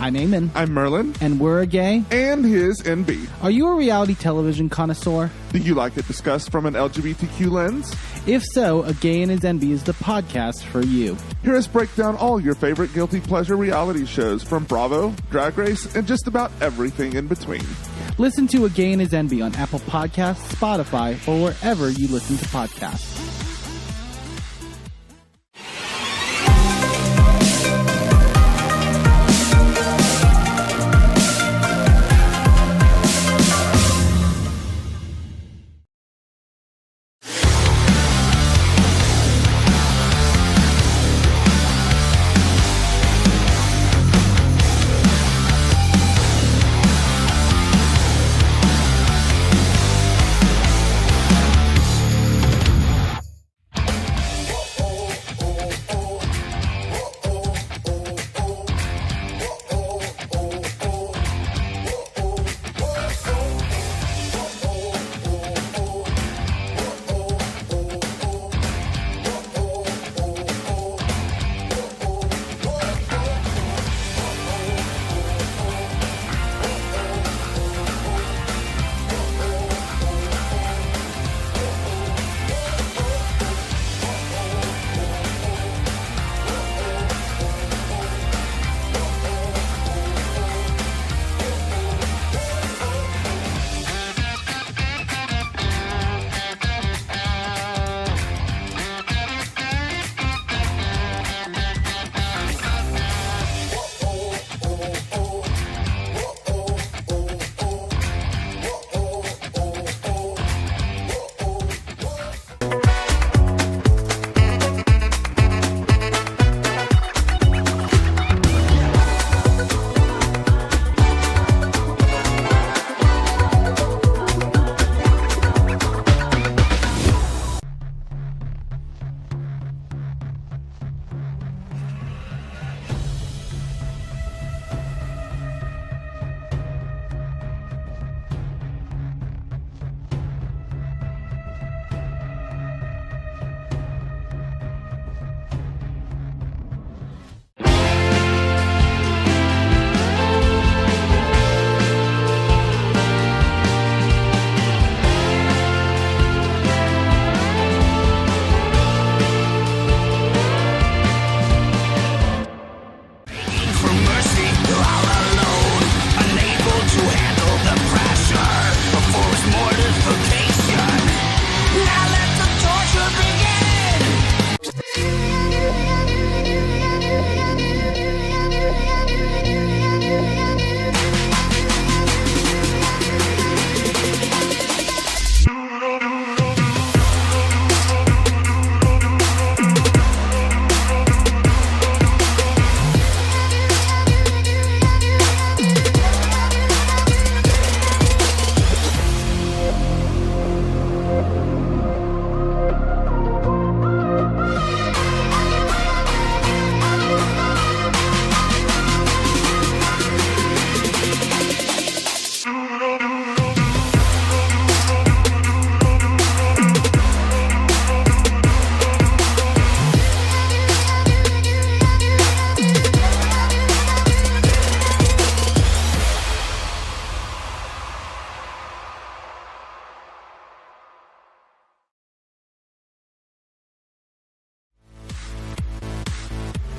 I'm Eamon. I'm Merlin. And we're a gay. And his NB. Are you a reality television connoisseur? Do you like it discussed from an LGBTQ lens? If so, A Gay and His NB is the podcast for you. Hear us break down all your favorite guilty pleasure reality shows from Bravo, Drag Race, and just about everything in between. Listen to A Gay and His NB on Apple Podcasts, Spotify, or wherever you listen to podcasts.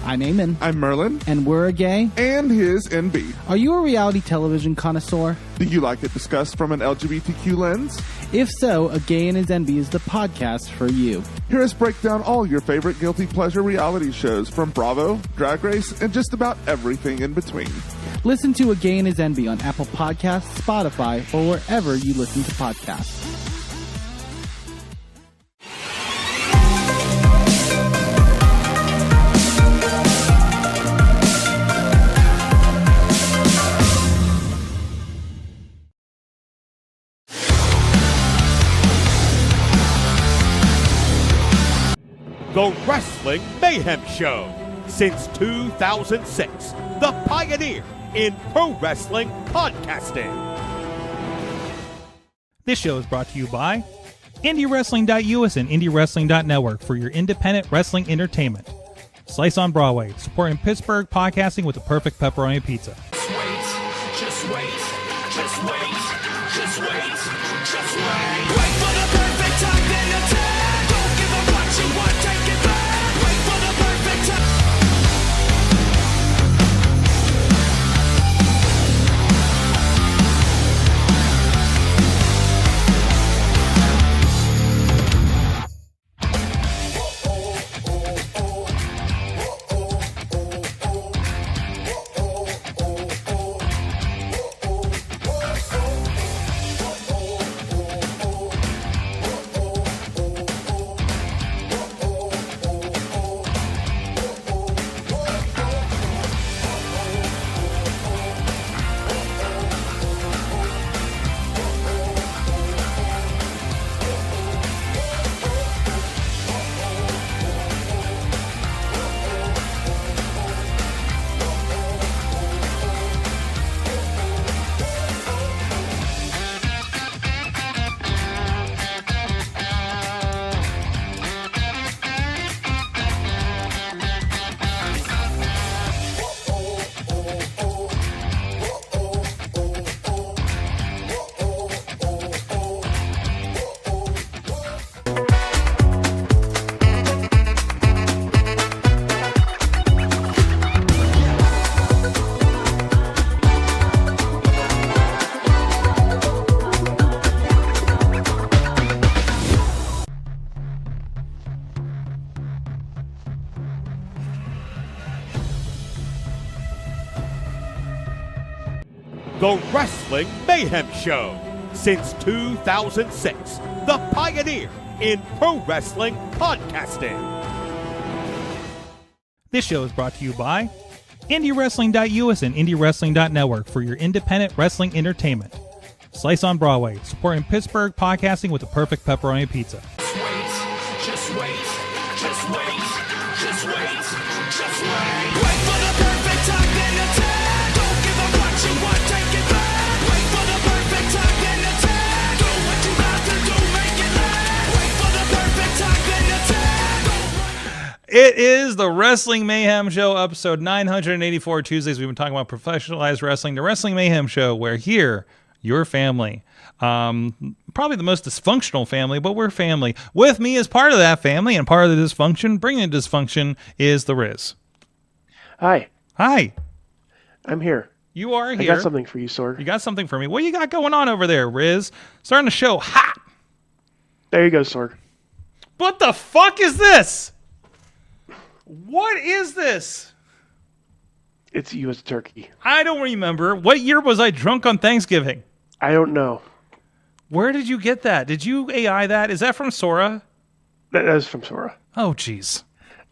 I'm Eamon. I'm Merlin. And we're a gay. And his NB. Are you a reality television connoisseur? Do you like it discussed from an LGBTQ lens? If so, A Gay and His NB is the podcast for you. Hear us break down all your favorite guilty pleasure reality shows from Bravo, Drag Race, and just about everything in between. Listen to A Gay and His NB on Apple Podcasts, Spotify, or wherever you listen to podcasts. The Wrestling Mayhem Show. Since 2006, the pioneer in pro wrestling podcasting. This show is brought to you by IndieWrestling.us and IndieWrestling.network for your independent wrestling entertainment. Slice on Broadway, supporting Pittsburgh podcasting with the perfect pepperoni pizza. The Wrestling Mayhem Show. Since 2006, the pioneer in pro wrestling podcasting. This show is brought to you by IndieWrestling.us and IndieWrestling.network for your independent wrestling entertainment. Slice on Broadway, supporting Pittsburgh podcasting with the perfect pepperoni pizza. Just wait. Wait for the perfect time, then attack. Don't give up what you want, take it back. Wait for the perfect time, then attack. Do what you got to do, make it last. Wait for the perfect time, then attack. It is the Wrestling Mayhem Show, episode 984. Tuesdays, we've been talking about professionalized wrestling, the Wrestling Mayhem Show, where here, your family, probably the most dysfunctional family, but we're family. With me as part of that family and part of the dysfunction, bringing the dysfunction, is the Riz. Hi. Hi. I'm here. You are here. I got something for you, Sorg. You got something for me. What you got going on over there, Riz? Starting the show hot. There you go, Sorg. What the fuck is this? What is this? It's U.S. turkey. I don't remember. What year was I drunk on Thanksgiving? I don't know. Where did you get that? Did you AI that? Is that from Sora? That is from Sora. Oh, jeez.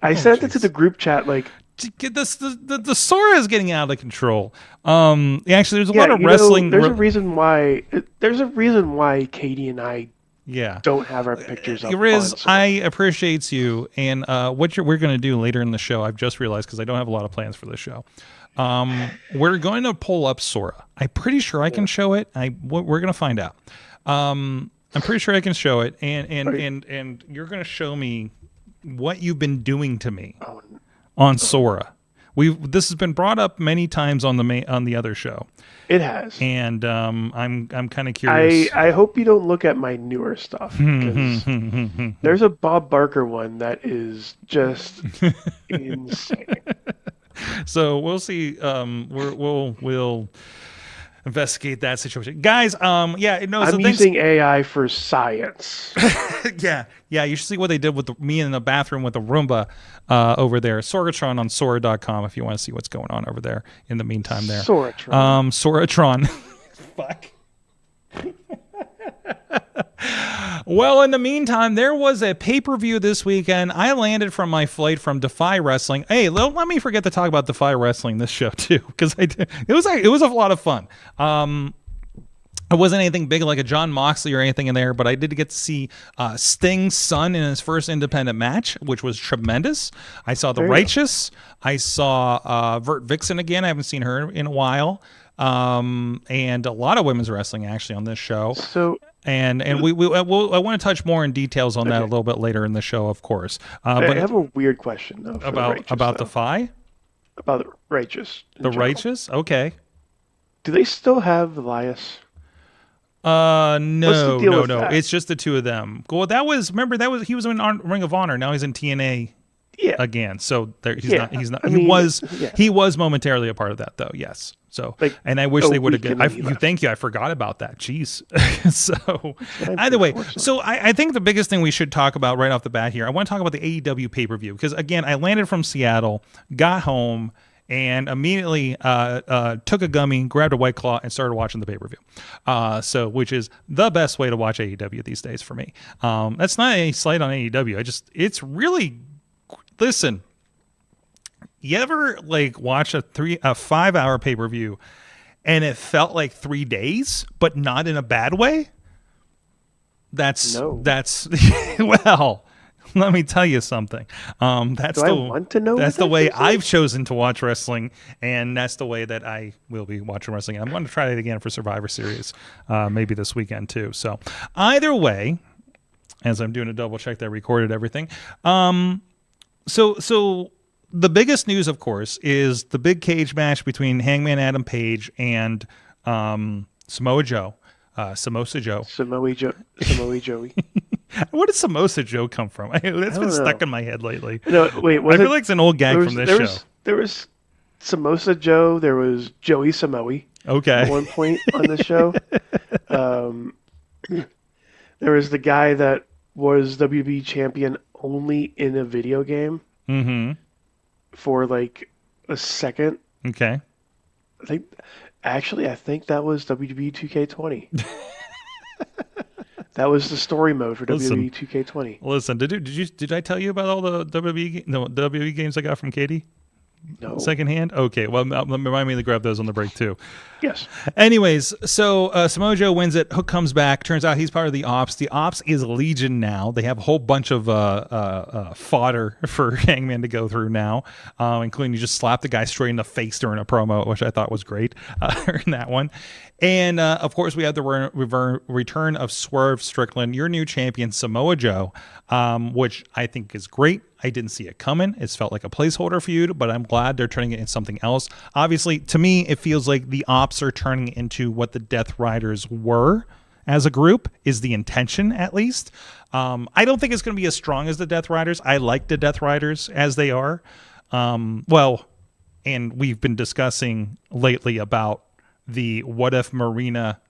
I sent it to the group chat, like... The Sora is getting out of control. Actually, there's a lot of wrestling... There's a reason why... There's a reason why Katie and I Yeah. don't have our pictures up. Riz, on Sora. I appreciate you. And what we're going to do later in the show, I've just realized, because I don't have a lot of plans for this show. We're going to pull up Sora. I'm pretty sure I can show it. We're going to find out. I'm pretty sure I can show it, and you're going to show me what you've been doing to me on Sora. This has been brought up many times on the other show. It has, and I'm kind of curious. I hope you don't look at my newer stuff, because there's a Bob Barker one that is just insane. So we'll see. We'll investigate that situation, guys. I'm using AI for science. yeah. You should see what they did with me in the bathroom with the Roomba over there. Sorgatron on Sora.com if you want to see what's going on over there. In the meantime, there. Soratron. Soratron. Fuck. Well, in the meantime, there was a pay-per-view this weekend. I landed from my flight from Defy Wrestling. Hey, let me forget to talk about Defy Wrestling this show too, because it was a lot of fun. It wasn't anything big like a John Moxley or anything in there, but I did get to see Sting's son in his first independent match, which was tremendous. I saw The Righteous. I saw Vert Vixen again. I haven't seen her in a while. And a lot of women's wrestling actually on this show. So, and I want to touch more in details on that a little bit later in the show, of course. But I have a weird question though about Defy. About the Righteous. The Righteous, okay. Do they still have Elias? No. It's just the two of them. Well, he was in Ring of Honor. Now he's in TNA. Yeah. Again, so he's not. I He was momentarily a part of that, though. Yes. So, and I wish they would have. Thank you. I forgot about that. Jeez. So, either way, so I think the biggest thing we should talk about right off the bat here, I want to talk about the AEW pay-per-view, because again, I landed from Seattle, got home, and immediately took a gummy, grabbed a White Claw, and started watching the pay-per-view. Which is the best way to watch AEW these days for me. That's not any slight on AEW. It's really. Listen, you ever watch a 5-hour pay-per-view and it felt like 3 days, but not in a bad way? That's well, let me tell you something. That's the way I've chosen to watch wrestling, and that's the way that I will be watching wrestling. And I'm going to try it again for Survivor Series, maybe this weekend too. So either way, as I'm doing a double check that I recorded everything. So the biggest news, of course, is the big cage match between Hangman Adam Page and Samoa Joe. Samosa Joe. Samoa Joey. Where did Samosa Joe come from? That's been stuck in my head lately. No, wait. I feel like it's an old gag from this show. There was Samosa Joe. There was Joey Samoa. Okay. At one point on the show. There was the guy that was WB champion only in a video game. Mm-hmm. For a second. Okay. I think Actually, I think that was WWE 2K20. That was the story mode for WWE 2K20. Listen, did I tell you about all the WWE games I got from Katie? No. Secondhand? Okay, well, remind me to grab those on the break, too. Yes. Anyways, so Samoa Joe wins it. Hook comes back. Turns out he's part of the Ops. The Ops is Legion now. They have a whole bunch of fodder for Hangman to go through now, including you just slap the guy straight in the face during a promo, which I thought was great in that one. And, of course, we have the return of Swerve Strickland, your new champion, Samoa Joe, which I think is great. I didn't see it coming. It's felt like a placeholder feud, but I'm glad they're turning it into something else. Obviously, to me, it feels like the Ops are turning into what the Death Riders were as a group, is the intention, at least. I don't think it's going to be as strong as the Death Riders. I like the Death Riders as they are. And we've been discussing lately about the what if Marina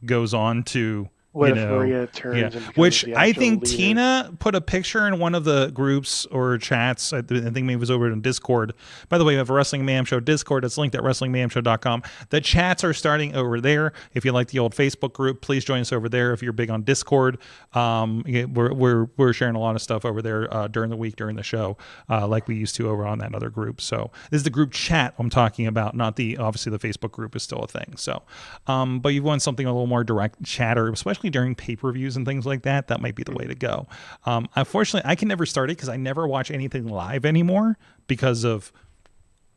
goes on to Maria turns and which the I think leader. Tina put a picture in one of the groups or chats. I think maybe it was over in Discord. By the way, we have a Wrestling Mayhem Show Discord. It's linked at WrestlingMayhemShow.com. The chats are starting over there. If you like the old Facebook group, please join us over there. If you're big on Discord, we're sharing a lot of stuff over there during the week, during the show, like we used to over on that other group. So this is the group chat I'm talking about, not obviously the Facebook group is still a thing. So, but you want something a little more direct chatter, especially during pay-per-views and things like that. That might be the way to go. Unfortunately, I can never start it because I never watch anything live anymore because of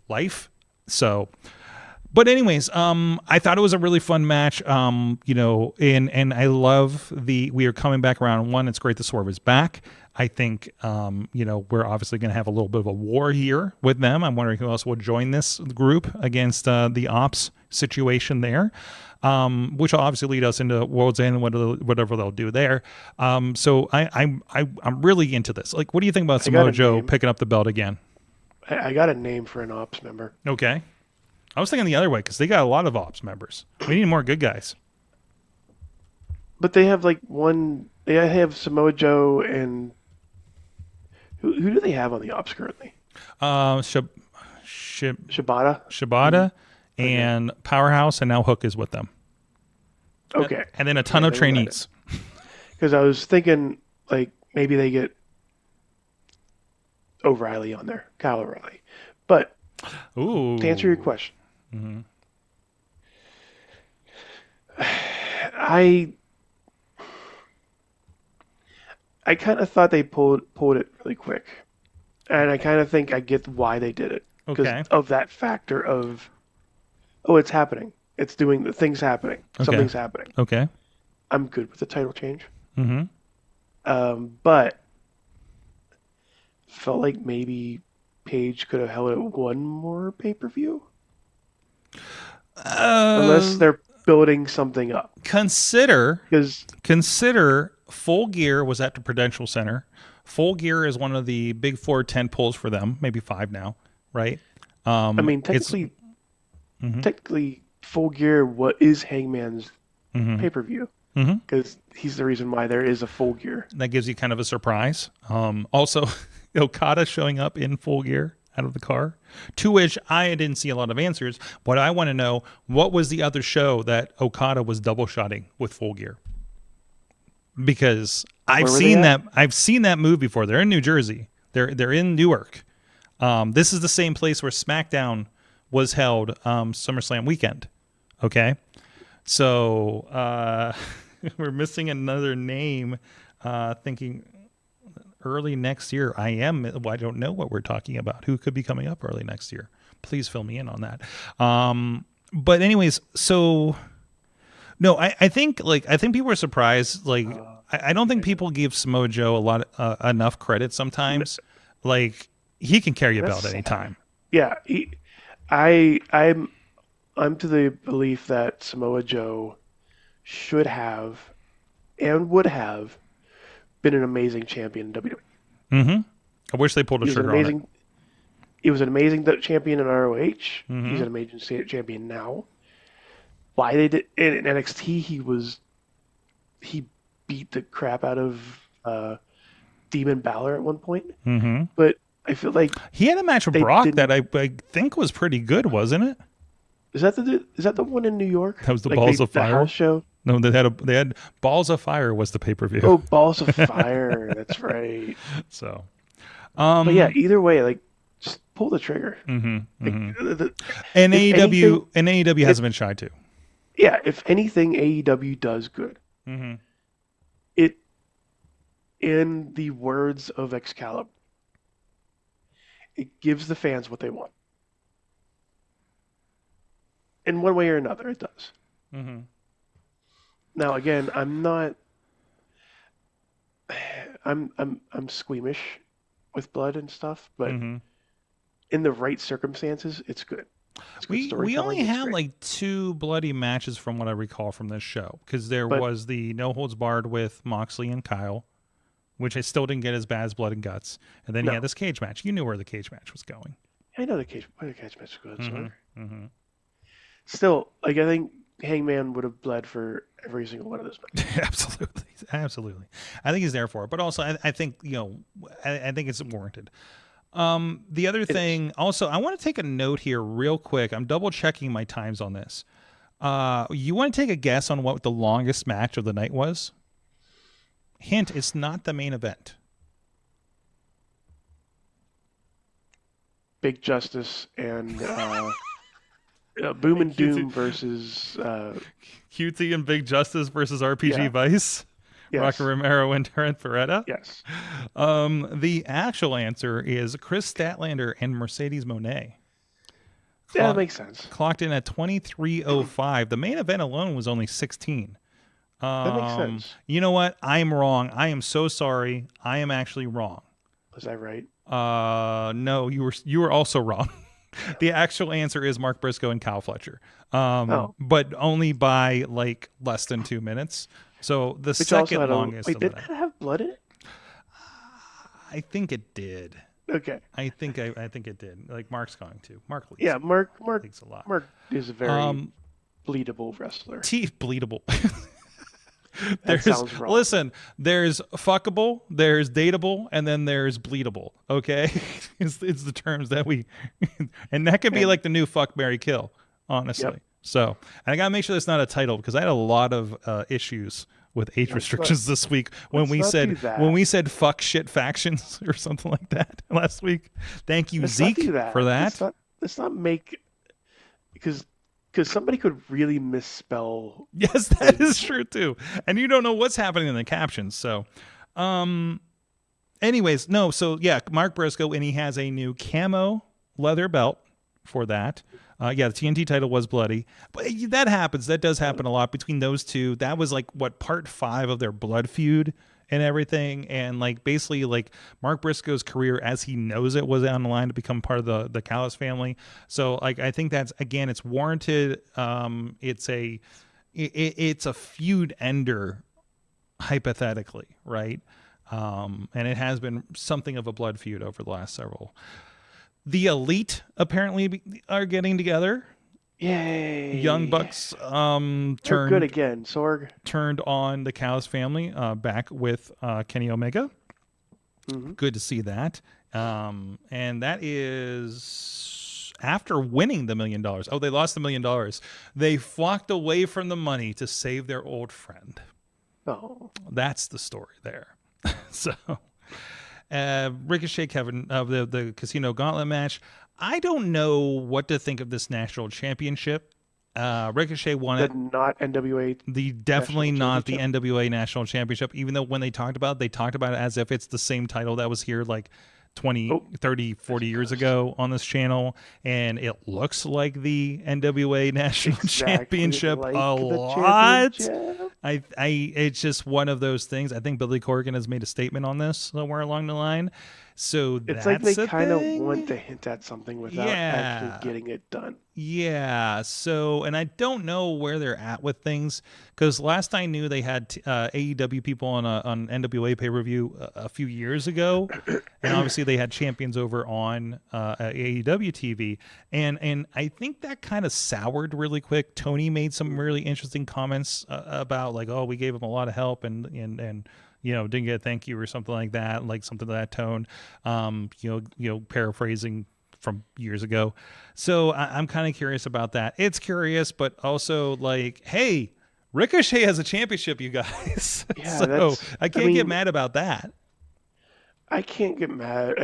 life. So, but anyways, I thought it was a really fun match. And I love we are coming back around. One, it's great the Swerve is back. I think, we're obviously going to have a little bit of a war here with them. I'm wondering who else will join this group against the Ops situation there. Which will obviously lead us into World's End and whatever they'll do there. So I'm really into this. Like, what do you think about Samoa Joe picking up the belt again? I got a name for an Ops member. Okay. I was thinking the other way because they got a lot of Ops members. We need more good guys. But they have they have Samoa Joe and who do they have on the Ops currently? Shibata. And Powerhouse, and now Hook is with them. Okay. And then a ton of trainees. Because I was thinking, maybe they get O'Reilly on there, Kyle O'Reilly. But to answer your question, I kind of thought they pulled it really quick, and I kind of think I get why they did it because of that factor of. Oh, it's happening. It's doing the thing's happening. Okay. Something's happening. Okay. I'm good with the title change. Mm-hmm. But felt like maybe Paige could have held it one more pay-per-view. Unless they're building something up. Consider Full Gear was at the Prudential Center. Full Gear is one of the big 4 tent poles for them, maybe 5 now, right? Technically, Full Gear is Hangman's pay-per-view because he's the reason why there is a Full Gear. That gives you kind of a surprise. Also, Okada showing up in Full Gear out of the car, to which I didn't see a lot of answers. But I want to know, what was the other show that Okada was double shotting with Full Gear? Because I've seen that move before. They're in New Jersey. They're in Newark. This is the same place where SmackDown was held SummerSlam weekend. Okay. So we're missing another name, thinking early next year. I don't know what we're talking about. Who could be coming up early next year? Please fill me in on that. But anyways, so no, I think people are surprised. I don't think people give Samoa Joe enough credit sometimes. He can carry a belt anytime. Yeah. I'm to the belief that Samoa Joe should have and would have been an amazing champion in WWE. Mm-hmm. I wish they pulled a trigger on it. He was an amazing champion in ROH. Mm-hmm. He's an amazing champion now. Why they did in NXT? He beat the crap out of Demon Balor at one point. Mm-hmm. But I feel like he had a match with Brock that I think was pretty good, wasn't it? Is that the one in New York? That was the Balls of Fire the house show. No, they had Balls of Fire was the pay-per-view. Oh, Balls of Fire. That's right. So, but yeah, either way, like, just pull the trigger. And AEW hasn't been shy too. Yeah, if anything, AEW does good. It, in the words of Excalibur, it gives the fans what they want. In one way or another, it does. Now, again, I'm squeamish with blood and stuff, but in the right circumstances, it's good. It's good We only it's had great. like 2 bloody matches from what I recall from this show, because there was the No Holds Barred with Moxley and Kyle, which I still didn't get as bad as Blood and Guts, and then you had this cage match. You knew where the cage match was going. I know the cage match was good. Still, like, I think Hangman would have bled for every single one of those matches. Absolutely. I think he's there for it, but also I think I think it's warranted. The other thing, also, I want to take a note here real quick. I'm double checking my times on this. You want to take a guess on what the longest match of the night was? Hint: it's not the main event. Big Justice and Boom and Doom versus QT and Big Justice versus RPG Vice. Yes. Rocky Romero and Trent Beretta. Yes. The actual answer is Chris Statlander and Mercedes Moné. Yeah, that makes sense. Clocked in at 23:05. The main event alone was only 16. That makes sense. You know what? I'm wrong. I am so sorry. I am actually wrong. Was I right? No, you were also wrong. The actual answer is Mark Briscoe and Kyle Fletcher. But only by like less than 2 minutes. So the second longest. Wait, did that have blood in it? I think it did. Okay. I think it did. Like Mark's going to. Mark leads. Yeah, Mark leads a lot. Mark is a very bleedable wrestler. Bleedable. That sounds wrong. Listen, there's fuckable, there's dateable, and then there's bleedable. Okay, it's the terms that we, and that could be like the new fuck, marry, kill. Honestly, so I gotta make sure that's not a title, because I had a lot of issues with age restrictions this week when we said fuck shit factions or something like that last week. Thank you, Zeke, for that. Let's not make, because somebody could really misspell. Yes, that is true too. And you don't know what's happening in the captions. So, anyways, no. So yeah, Mark Briscoe, and he has a new camo leather belt for that. The TNT title was bloody, but that happens. That does happen a lot between those two. That was like part 5 of their blood feud and everything. And like basically like Mark Briscoe's career as he knows it was on the line to become part of the Callis family. So like, I think that's, again, it's warranted. It's a feud ender, hypothetically. Right. And it has been something of a blood feud over the last several. The Elite apparently are getting together. Yay! Young Bucks They're good again. Sorg turned on the Callis family back with Kenny Omega. Good to see that. And that is after winning the $1 million. Oh, they lost the $1 million. They flocked away from the money to save their old friend. Oh, that's the story there. So. Ricochet Kevin of the Casino Gauntlet match. I don't know what to think of this national championship. Ricochet won it. Not NWA. Definitely not the NWA national championship, even though when they talked about it as if it's the same title that was here like 20, 30, 40 years ago on this channel, and it looks like the NWA national championship like a lot. It's just one of those things. I think Billy Corgan has made a statement on this somewhere along the line. So it's like they kind of want to hint at something without actually getting it done. Yeah. So, and I don't know where they're at with things, because last I knew they had AEW people on NWA pay-per-view a few years ago, and obviously they had champions over on AEW TV, and I think that kind of soured really quick. Tony made some really interesting comments about like, oh, we gave him a lot of help and didn't get a thank you or something like that, like something to that tone. Paraphrasing from years ago. So I'm kind of curious about that. It's curious, but also like, hey, Ricochet has a championship, you guys. Yeah, so I can't get mad about that. I can't get mad.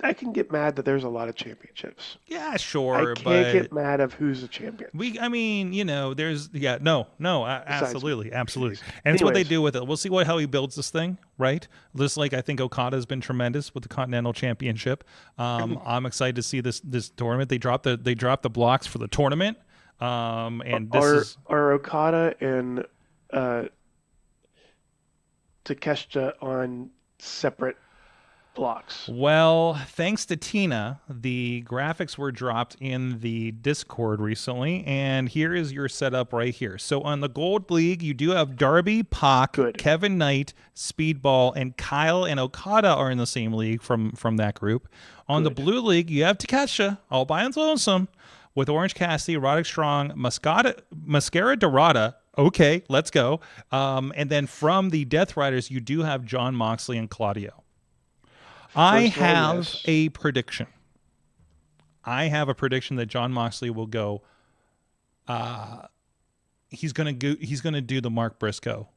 I can get mad that there's a lot of championships. Yeah, sure. I can't get mad of who's the champion. Absolutely. And it's what they do with it. We'll see how he builds this thing, right? Just like I think Okada's been tremendous with the Continental Championship. I'm excited to see this tournament. They dropped the blocks for the tournament. And are Okada and Takeshita on separate blocks? Well, thanks to Tina, the graphics were dropped in the Discord recently, and here is your setup right here. So on the Gold League, you do have Darby, Pac, Kevin Knight, Speedball, and Kyle and Okada are in the same league from that group. On the Blue League, you have Takeshita, all by his lonesome, with Orange Cassidy, Roderick Strong, Mascara Dorada. Okay, let's go. And then from the Death Riders, you do have John Moxley and Claudio. I have a prediction. I have a prediction that John Moxley will go. He's gonna do the Mark Briscoe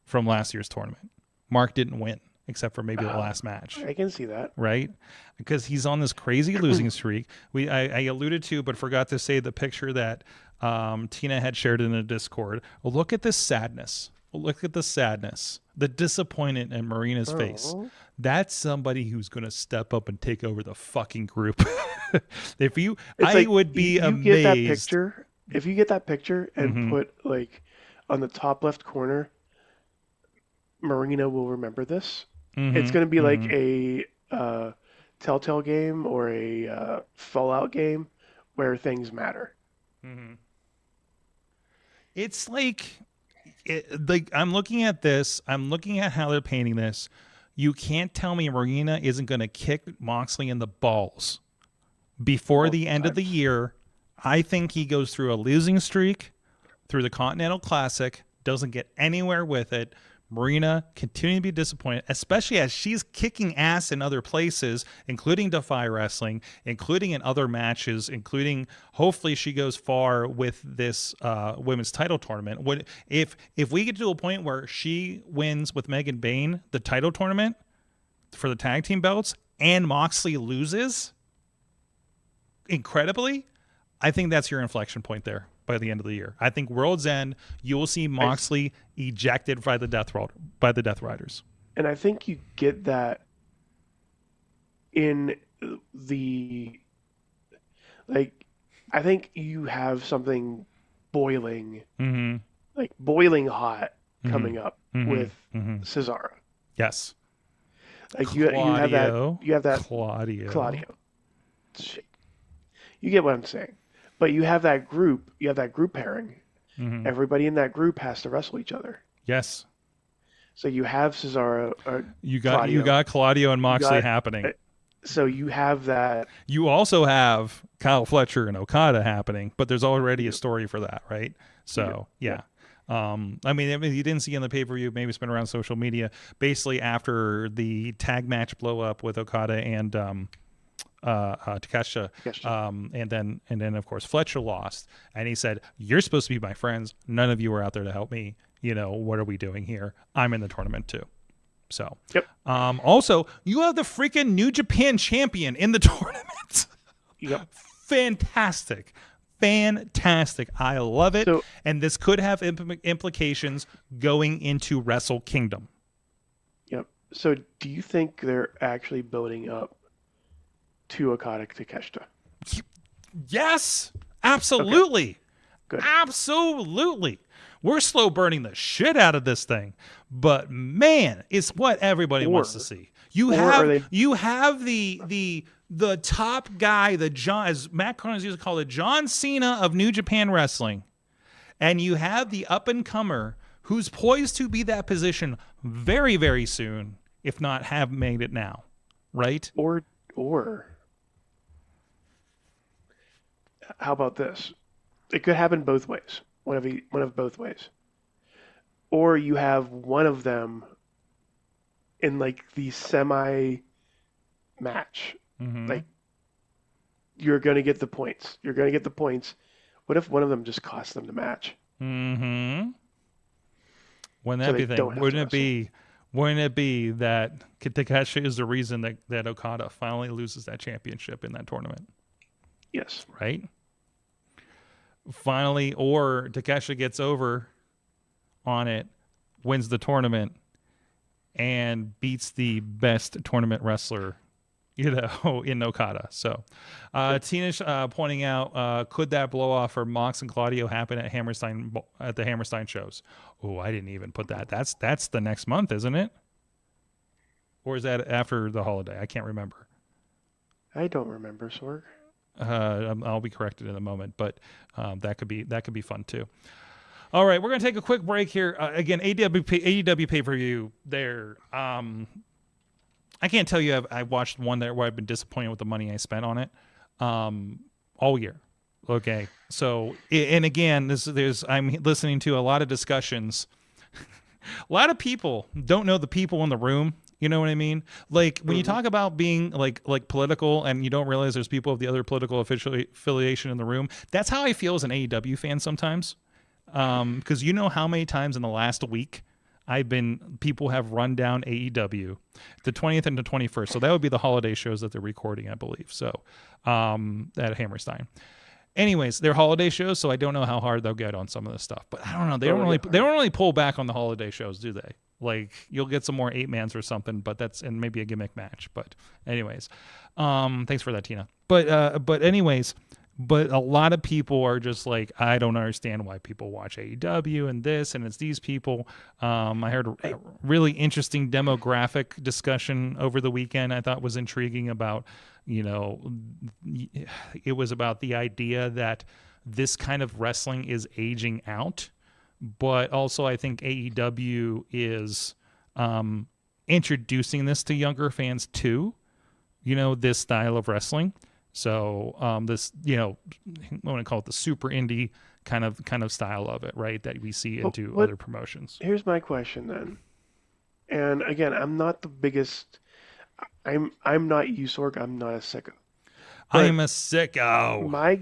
from last year's tournament. Mark didn't win except for maybe the last match. I can see that, right? Because he's on this crazy losing streak. I alluded to, but forgot to say the picture that Tina had shared in the Discord. Look at this sadness. Look at the sadness, the disappointment in Marina's face. That's somebody who's going to step up and take over the fucking group. I would be amazed. Get that picture. If you get that picture and put like on the top left corner, Marina will remember this. It's going to be like a Telltale game or a Fallout game where things matter. It's like I'm looking at this. I'm looking at how they're painting this. You can't tell me Marina isn't going to kick Moxley in the balls before the end of the year. I think he goes through a losing streak through the Continental Classic, doesn't get anywhere with it. Marina continuing to be disappointed, especially as she's kicking ass in other places, including Defy Wrestling, including in other matches, including hopefully she goes far with this women's title tournament. If we get to a point where she wins with Megan Bayne the title tournament for the tag team belts and Moxley loses incredibly, I think that's your inflection point there. By the end of the year, I think World's End, you will see Moxley ejected by the Death Riders. And I think you get that in the I think you have something boiling, like boiling hot, coming up with Cesaro. Yes, like you have that Claudio. Shit. You get what I'm saying. But you have that group pairing. Everybody in that group has to wrestle each other. Yes. So you have Cesaro. You got Claudio and Moxley happening. So you have that. You also have Kyle Fletcher and Okada happening, but there's already a story for that, right? So yeah. I mean, you didn't see on the pay-per-view, maybe it's been around social media. Basically, after the tag match blow up with Okada and Takeshita, and then of course Fletcher lost, and he said, "You're supposed to be my friends. None of you are out there to help me. You know, what are we doing here? I'm in the tournament too." So, also, you have the freaking New Japan champion in the tournament. Fantastic. I love it. So, and this could have implications going into Wrestle Kingdom. So, do you think they're actually building up to Okada Takeshita? Yes, absolutely. Okay. Good. Absolutely. We're slow burning the shit out of this thing, but man, it's what everybody wants to see. You have the top guy, the John, as Matt Cronin used to call it, John Cena of New Japan Wrestling, and you have the up and comer who's poised to be that position very, very soon, if not have made it now, right? Or how about this? It could happen both ways. One of both ways. Or you have one of them in like the semi match. Like you're going to get the points. You're going to get the points. What if one of them just costs them the match? Mm-hmm. Wouldn't So that be they the don't thing? have Wouldn't to it be? Wouldn't it be that Takeshi is the reason that Okada finally loses that championship in that tournament? Yes. Right? Finally, or Takeshi gets over on it, wins the tournament, and beats the best tournament wrestler, in Okada. So, Tina's pointing out, could that blow off for Mox and Claudio happen at the Hammerstein shows? Oh, I didn't even put that. That's the next month, isn't it? Or is that after the holiday? I can't remember. I don't remember, Sorg. I'll be corrected in a moment, but that could be fun too. All right, we're gonna take a quick break here. Again, AEW pay-per-view there. I can't tell you I watched one there where I've been disappointed with the money I spent on it all year. Okay, so and again, I'm listening to a lot of discussions. A lot of people don't know the people in the room. You know what I mean? Like when you talk about being like political and you don't realize there's people of the other political affiliation in the room. That's how I feel as an AEW fan sometimes. Because you know how many times in the last week people have run down AEW, the 20th and the 21st. So that would be the holiday shows that they're recording, I believe. So at Hammerstein. Anyways, they're holiday shows, so I don't know how hard they'll get on some of this stuff. But I don't know. They don't really pull back on the holiday shows, do they? Like you'll get some more 8-mans or something, but and maybe a gimmick match. But anyways, thanks for that, Tina. But anyways. But a lot of people are just like, I don't understand why people watch AEW and this, and it's these people. I heard a really interesting demographic discussion over the weekend. I thought was intriguing about, it was about the idea that this kind of wrestling is aging out, but also I think AEW is introducing this to younger fans too. This style of wrestling. So this, I want to call it the super indie kind of style of it, right? That we see into other promotions. Here's my question then. And again, I'm not the biggest. I'm not you, Sorg. I'm not a sicko. I'm a sicko. My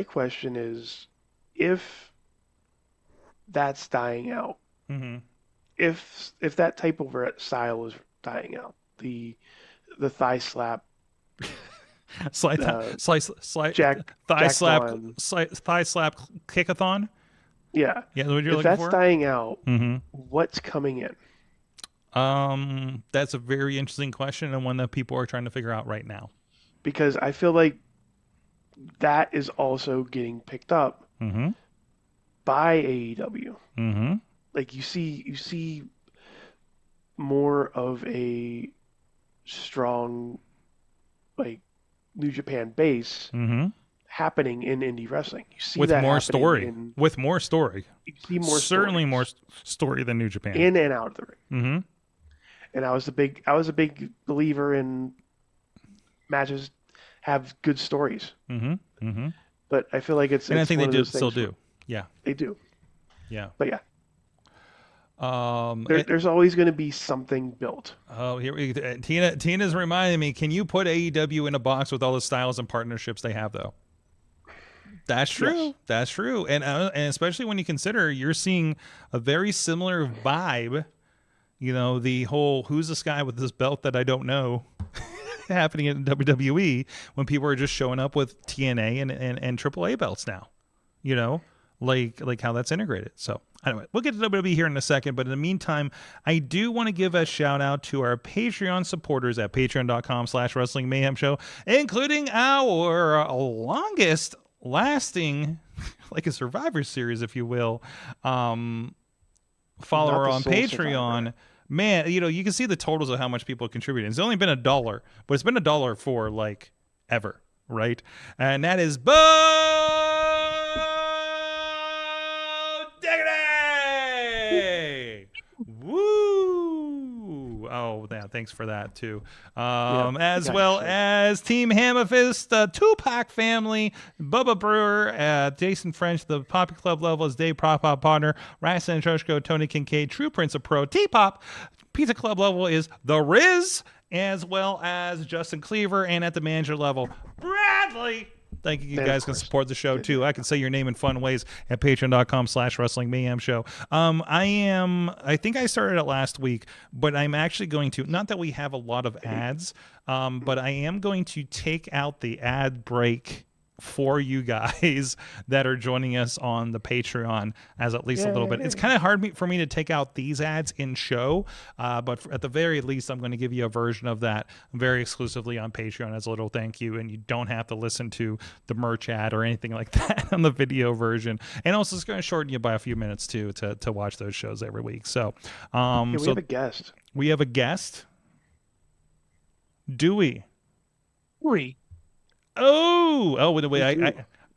question is, if that's dying out, if that type of style is dying out, the thigh slap. Thigh slap kickathon. Yeah. Yeah, what you're looking if that's for? dying out, what's coming in? That's a very interesting question and one that people are trying to figure out right now. Because I feel like that is also getting picked up by AEW. Like you see more of a strong like New Japan base happening in indie wrestling. You see with that more story. With more story. You see more certainly more story than New Japan. In and out of the ring. And I was a big believer in matches have good stories. But I feel like it's I think they still do. Yeah. They do. Yeah. But yeah. There's always going to be something built. Oh, Tina's reminding me. Can you put AEW in a box with all the styles and partnerships they have, though? That's true. Yes. That's true, and especially when you consider you're seeing a very similar vibe. The whole "who's this guy with this belt that I don't know" happening in WWE when people are just showing up with TNA and AAA belts now. Like how that's integrated. So. Anyway, we'll get to WWE here in a second, but in the meantime, I do want to give a shout out to our Patreon supporters at patreon.com/Wrestling Mayhem Show, including our longest lasting, like a Survivor Series, if you will, follower on Patreon. Survivor. Man, you can see the totals of how much people contributed. It's only been $1, but it's been $1 for like ever, right? And that is Woo! Oh, yeah, thanks for that too. As well as Team Hammerfist, Tupac family, Bubba Brewer, Jason French, the Poppy Club level is Dave Pop Partner, Ryson Troshko, Tony Kincaid, True Prince of Pro, T-Pop. Pizza Club level is The Riz as well as Justin Cleaver, and at the manager level, Bradley. Thank you. You guys can support the show too. I can say your name in fun ways at patreon.com/Wrestling Mayhem Show. I think I started it last week, but I'm actually going to, not that we have a lot of ads, but I am going to take out the ad break for you guys that are joining us on the Patreon as at least a little bit. It's kind of hard for me to take out these ads in show, but at the very least, I'm going to give you a version of that very exclusively on Patreon as a little thank you, and you don't have to listen to the merch ad or anything like that on the video version. And also, it's going to shorten you by a few minutes too to watch those shows every week. So, we have a guest. We have a guest. Do we? Oh, wait,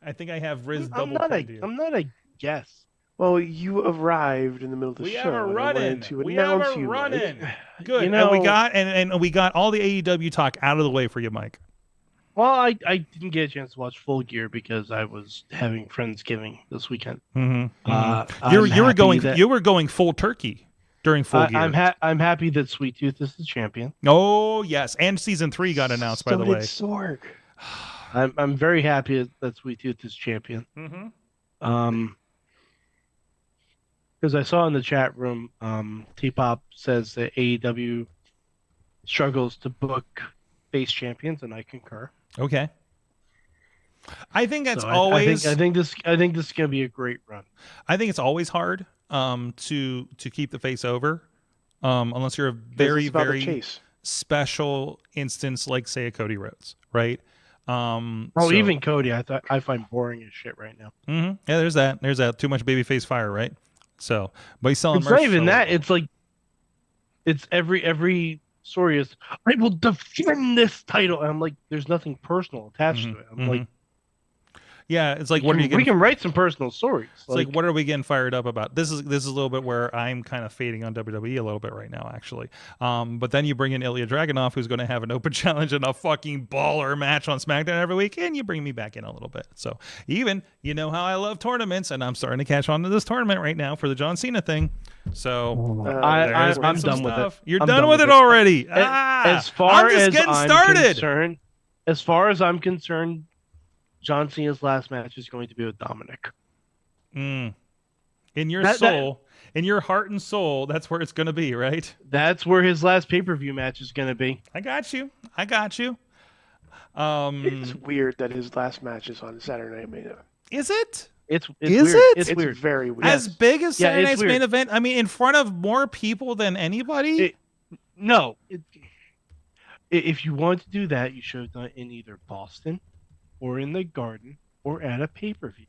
I think I have Riz double. I'm not a guest. Well, you arrived in the middle of the show. We have a run-in. Good. You know, and we got all the AEW talk out of the way for you, Mike. Well, I didn't get a chance to watch Full Gear because I was having Friendsgiving this weekend. Mm-hmm. You were going full turkey during Full Gear. I'm happy that Sweet Tooth is the champion. Oh yes, and season 3 got announced by the way. Sorg. I'm very happy that Sweet Tooth is champion. Mm-hmm. Because I saw in the chat room, T-Pop says that AEW struggles to book face champions, and I concur. Okay. I think that's so always. I think this is gonna be a great run. I think it's always hard to keep the face over, unless you're a very special instance like say a Cody Rhodes, right? Even Cody, I find boring as shit right now. Mm-hmm. Yeah, there's that. Too much babyface fire, right? So, but he's selling. It's not even that. It's like, it's every story is I will defend this title. And I'm like, there's nothing personal attached to it. I'm like, yeah, it's like we can write some personal stories. It's like what are we getting fired up about? This is a little bit where I'm kind of fading on WWE a little bit right now, actually. But then you bring in Ilya Dragunov, who's going to have an open challenge and a fucking baller match on SmackDown every week, and you bring me back in a little bit. So even you know how I love tournaments, and I'm starting to catch on to this tournament right now for the John Cena thing. So I'm done with it. You're done with it already. As far as I'm concerned, John Cena's last match is going to be with Dominic. In your soul, in your heart and soul, that's where it's going to be, right? That's where his last pay-per-view match is going to be. I got you. It's weird that his last match is on Saturday Night Main Event. Is it? It's is weird. it? It's weird. Very weird. As big as Saturday Night's weird. Main Event? I mean, in front of more people than anybody? No. If you want to do that, you should have done it in either Boston or in the Garden, or at a pay-per-view.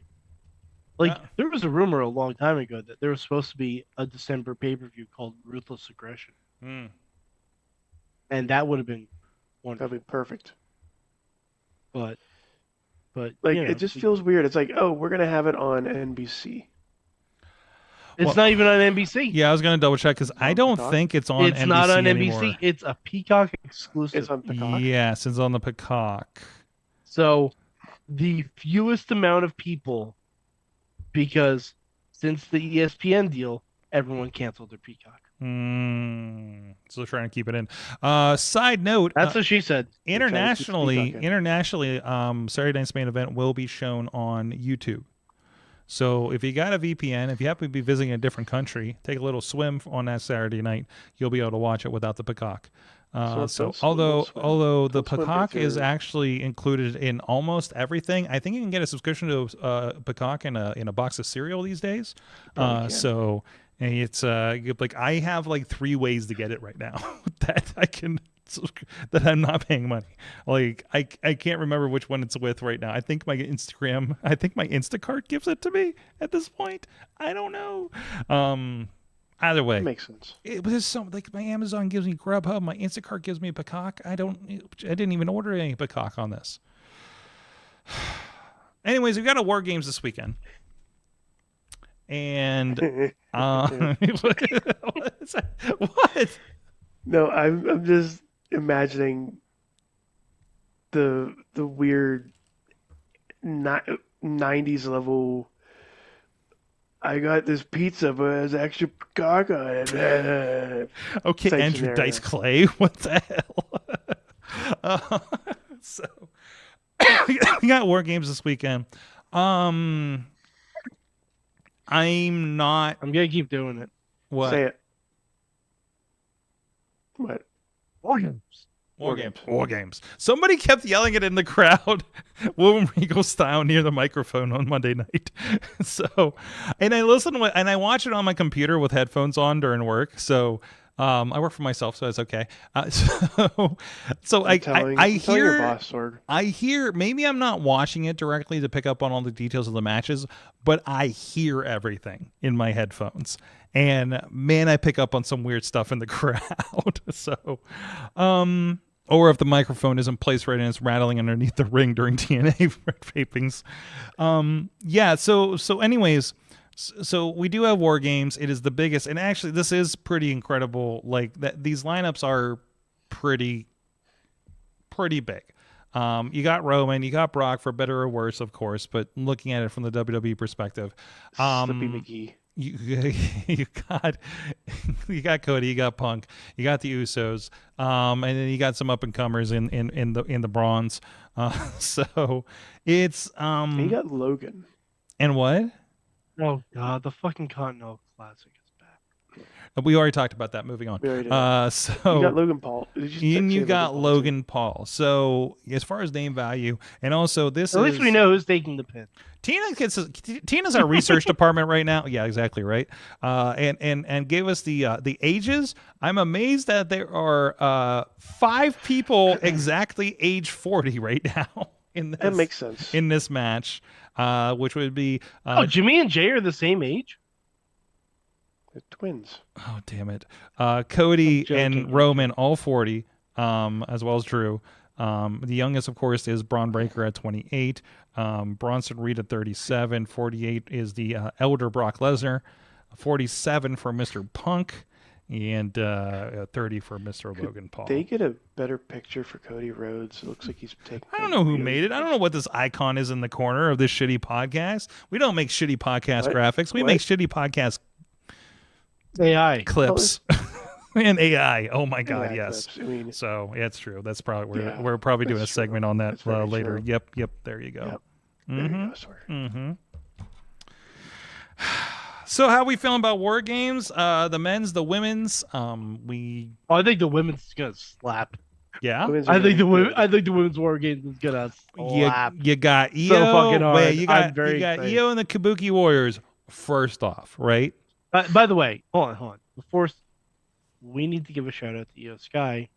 There was a rumor a long time ago that there was supposed to be a December pay-per-view called Ruthless Aggression. And that would have been wonderful. That'd be perfect. But it just feels weird. It's like, oh, we're going to have it on NBC. It's not even on NBC. Yeah, I was going to double check because I don't think it's on NBC. It's not on anymore. NBC. It's a Peacock exclusive. It's on Peacock? Yes, it's on the Peacock. So the fewest amount of people, because since the ESPN deal, everyone canceled their Peacock. So they're trying to keep it in. Side note. That's what she said. Internationally, Saturday Night's Main Event will be shown on YouTube. So if you got a VPN, if you happen to be visiting a different country, take a little swim on that Saturday night, you'll be able to watch it without the Peacock. Although the Peacock is actually included in almost everything, I think you can get a subscription to Peacock in a box of cereal these days. So it's like I have like 3 ways to get it right now that I can that I'm not paying money. Like I can't remember which one it's with right now. I think my Instacart gives it to me at this point. I don't know. Either way, that makes sense. It was some like my Amazon gives me Grubhub, my Instacart gives me a Peacock. I didn't even order any Peacock on this. Anyways, we've got a War Games this weekend, and what? No, I'm just imagining the weird 90s level. I got this pizza, but it has extra Peacock on it. Okay, Andrew Dice Clay. What the hell? So we got War Games this weekend. I'm not. I'm gonna keep doing it. What? Say it. What? War Games. War Games. Somebody kept yelling it in the crowd, William Regal style, near the microphone on Monday night. So, and I listen and I watch it on my computer with headphones on during work. So, I work for myself, so it's okay. So I hear your boss, Sword. I hear, maybe I'm not watching it directly to pick up on all the details of the matches, but I hear everything in my headphones. And man, I pick up on some weird stuff in the crowd. So, or if the microphone isn't placed right and it's rattling underneath the ring during TNA tapings. Yeah. So anyways, so we do have War Games. It is the biggest, and actually this is pretty incredible. Like that, these lineups are pretty big. You got Roman, you got Brock, for better or worse, of course, but looking at it from the WWE perspective, Slippy McGee. You got Cody, you got Punk, you got the Usos, and then you got some up and comers in the Bronze. So it's you got Logan. And what? Oh God, the fucking Continental Classic is back. We already talked about that. Moving on. So you got Logan Paul. You got Logan Paul. So as far as name value, and also this, at least we know who's taking the pin. Tina's our research department right now. Yeah, exactly right. And gave us the ages. I'm amazed that there are 5 people exactly age 40 right now in this. That makes sense in this match, which would be Jimmy and Jay are the same age. They're twins. Oh damn it! Cody and Roman all 40, as well as Drew. The youngest, of course, is Braun Breaker at 28. Bronson Reed at 37. 48 is the elder Brock Lesnar. 47 for Mr. Punk, and 30 for Mr. Logan Paul. They get a better picture for Cody Rhodes. It looks like he's taking. I don't know who made it. I don't know what this icon is in the corner of this shitty podcast. We don't make shitty podcast graphics. We make shitty podcast AI clips. And AI. Oh my God, AI yes. clips. I mean, so yeah, it's true. That's probably we're probably doing a segment on that later. True. Yep. There you go. Yep. There you go, sorry. So how we feeling about War Games? The men's, the women's. I think the women's is gonna slap. Yeah. I think the women's War Games is gonna slap. You got Io. So fucking hard. Wait, you got excited. Io and the Kabuki Warriors first off, right? By the way, hold on. Before, we need to give a shout out to Io Sky,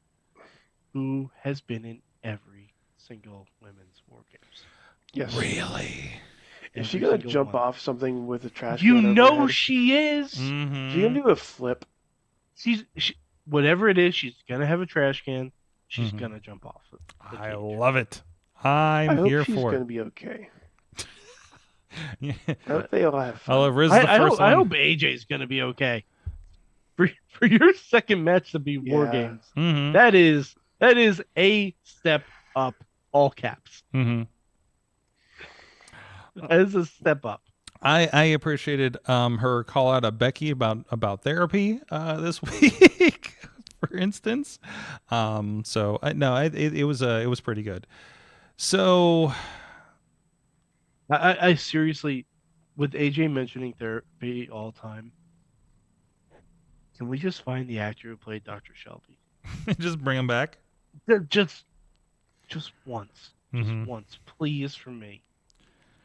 who has been in every single women's War Games. Yes. Really? Is she gonna jump off something with a trash You can? know she is. Mm-hmm. She's gonna do a flip. She whatever it is, she's gonna have a trash can. She's gonna jump off. I love it. I'm I here hope she's for gonna it. be okay. Yeah. I hope they all have fun. Riz the first I one. hope AJ's gonna be okay. For your second match to be War Games, Mm-hmm. that is a step up. All caps. Mm-hmm. That is a step up. I appreciated her call out of Becky about therapy this week, for instance. It was pretty good. So I seriously, with AJ mentioning therapy all the time, can we just find the actor who played Dr. Shelby? just bring him back. Just once. Just Mhm. once. Please for me.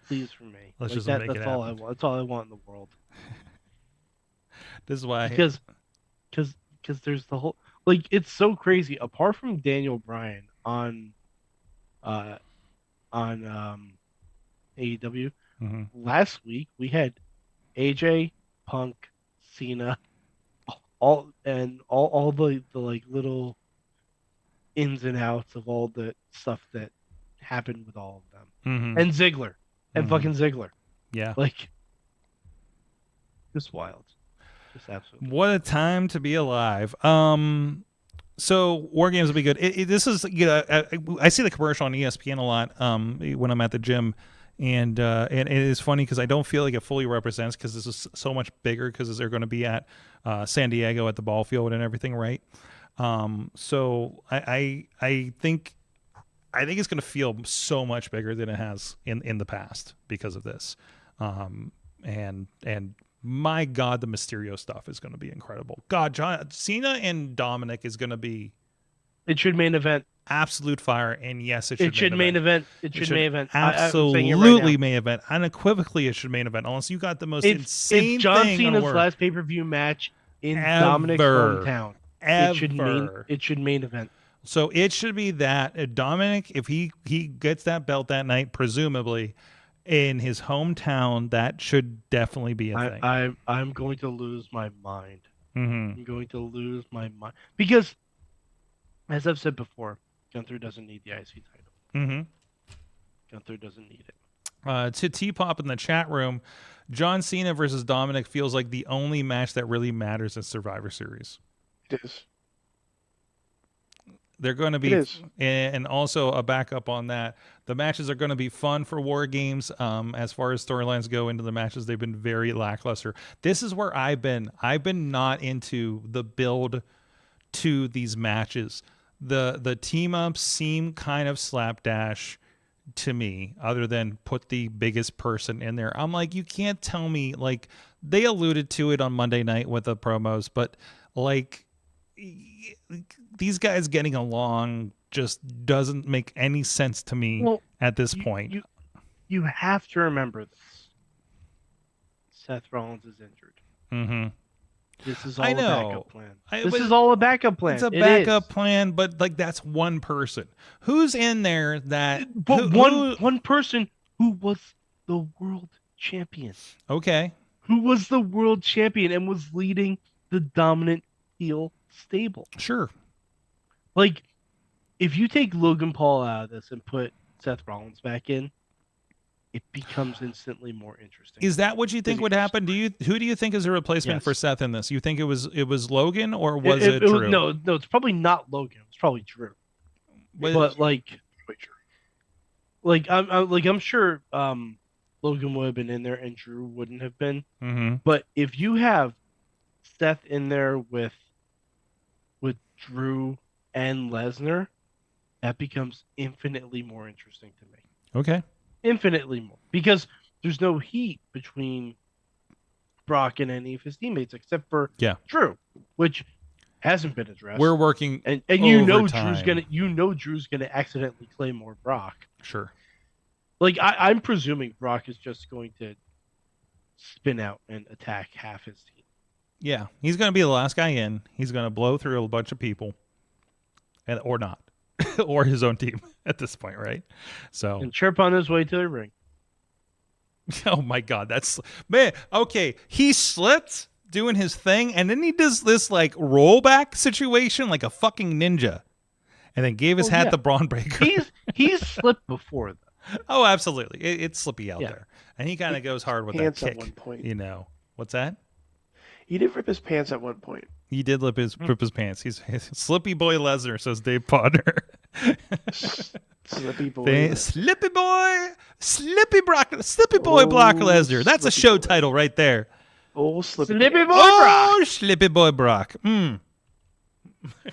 Please for me. Let's just that, make it that's all I happen. want. That's all I want in the world. This is why Because there's the whole, like, it's so crazy. Apart from Daniel Bryan on AEW, Mhm. last week we had AJ, Punk, Cena, all the like little ins and outs of all the stuff that happened with all of them, Mhm. and Ziggler, and Mhm. fucking Ziggler, Yeah. like, just wild, just absolutely. What a time to be alive. So War Games will be good. This is, I see the commercial on ESPN a lot when I'm at the gym, and it is funny because I don't feel like it fully represents, because this is so much bigger, because they're going to be at San Diego at the ball field and everything, right? So I think I think it's going to feel so much bigger than it has in the past because of this. And my God, the Mysterio stuff is going to be incredible. God, Cena and Dominic is going to be. It should main event. Absolute fire, and yes, It should main event. It should main event. Absolutely main event. Unequivocally, it should main event. Unless you got the most insane it's John thing Cena's last pay-per-view match in Dominic's hometown. It should main event. So it should be that Dominic, if he gets that belt that night, presumably in his hometown, that should definitely be a thing. I'm going to lose my mind. Mm-hmm. I'm going to lose my mind because, as I've said before, Gunther doesn't need the IC title. Mm-hmm. Gunther doesn't need it. To T-Pop in the chat room, John Cena versus Dominic feels like the only match that really matters in Survivor Series. It is. They're going to be, and also a backup on that. The matches are going to be fun for War Games. As far as storylines go into the matches, they've been very lackluster. This is where I've been not into the build to these matches. The team ups seem kind of slapdash to me, other than put the biggest person in there. I'm like, you can't tell me, like, they alluded to it on Monday night with the promos, but like these guys getting along just doesn't make any sense to me at this point. You have to remember this. Seth Rollins is injured. Mm-hmm. This is all a backup plan. It's a backup plan, but like that's one person. Who's in there that one person who was the world champion. Okay. Who was the world champion and was leading the dominant heel stable. Sure. Like, if you take Logan Paul out of this and put Seth Rollins back in, it becomes instantly more interesting. Is that what you think would happen? Who do you think is a replacement for Seth in this? You think it was Logan, or was it Drew? No, it's probably not Logan. It's probably Drew. But I'm sure Logan would have been in there and Drew wouldn't have been. Mm-hmm. But if you have Seth in there with Drew and Lesnar, that becomes infinitely more interesting to me. Okay. Infinitely more. Because there's no heat between Brock and any of his teammates except for Drew, which hasn't been addressed. We're working and you know Drew's gonna accidentally claim more Brock. Sure. Like I'm presuming Brock is just going to spin out and attack half his team. Yeah, he's going to be the last guy in. He's going to blow through a bunch of people, or not, or his own team at this point, right? So and chirp on his way to the ring. Oh my God, that's man. Okay, he slipped doing his thing, and then he does this like rollback situation, like a fucking ninja, and then gave his hat to Braun Breaker. He's slipped before that. Oh, absolutely, it's slippy out there, and he kind of goes hard with that kick. At one point. You know what's that? He did rip his pants at one point. He did rip his pants. He's Slippy Boy Lesnar, says Dave Potter. Slippy Boy. Slippy Boy. Slippy Boy Brock Lesnar. That's a show title right there. Oh, Slippy Boy Brock. Oh, Slippy Boy Brock. The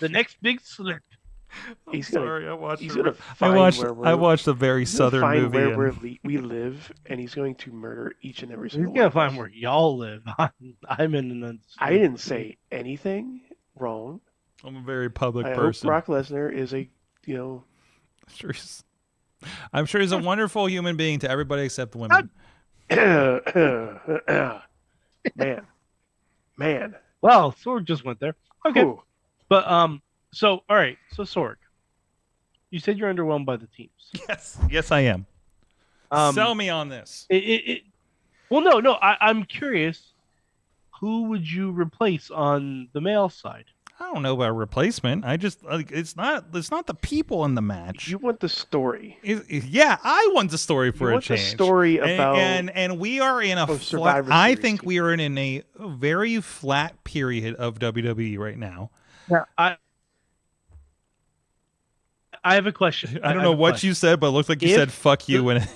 next big slip. I watched a very southern movie. Where we live, and he's going to murder each and every single. He's gonna find where y'all live. I'm in an. I didn't say anything wrong. I'm a very public I person. Hope Brock Lesnar is I'm sure he's a wonderful human being to everybody except women. Man. Well, Sorg just went there. Okay, but So, all right. So, Sorg, you said you're underwhelmed by the teams. Yes, I am. Sell me on this. Well, no. I'm curious. Who would you replace on the male side? I don't know about replacement. I just it's not the people in the match. You want the story. I want the story for a change. The story about and we are in a flat. I think we are in a very flat period of WWE right now. Yeah, I have a question. I don't know what you said, but it looked like you said "fuck you" when it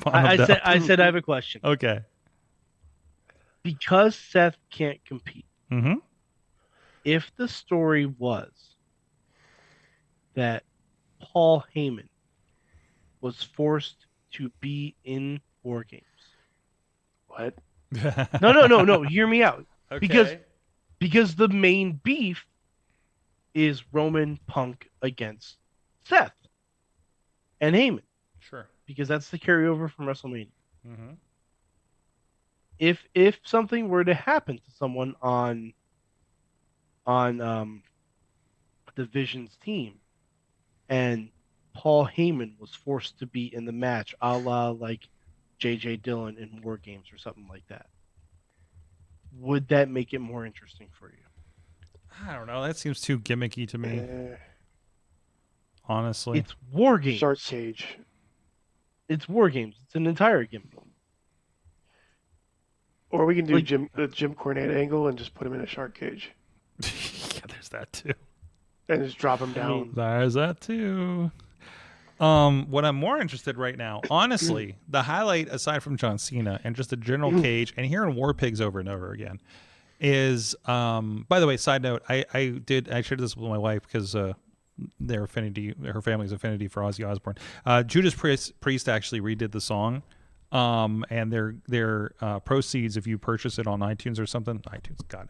I said I have a question. Okay. Because Seth can't compete. Mm-hmm. If the story was that Paul Heyman was forced to be in War Games. What? No. Hear me out. Okay. Because the main beef is Roman Punk against Seth and Heyman. Sure. Because that's the carryover from WrestleMania. Mm-hmm. If something were to happen to someone on the Vision's team, and Paul Heyman was forced to be in the match, a la like J.J. Dillon in War Games or something like that, would that make it more interesting for you? I don't know. That seems too gimmicky to me. Honestly, It's War Games. Shark Cage. It's War Games. It's an entire gimmick. Or we can do Like- the Jim Cornette angle and just put him in a shark cage yeah, there's that too. and just drop him down. There's that too. What I'm more interested right now, honestly, the highlight aside from John Cena and just the general cage and hearing War Pigs over and over again is, by the way, side note, I shared this with my wife because her family's affinity for Ozzy Osbourne. Judas Priest actually redid the song, and their proceeds, if you purchase it on iTunes or something,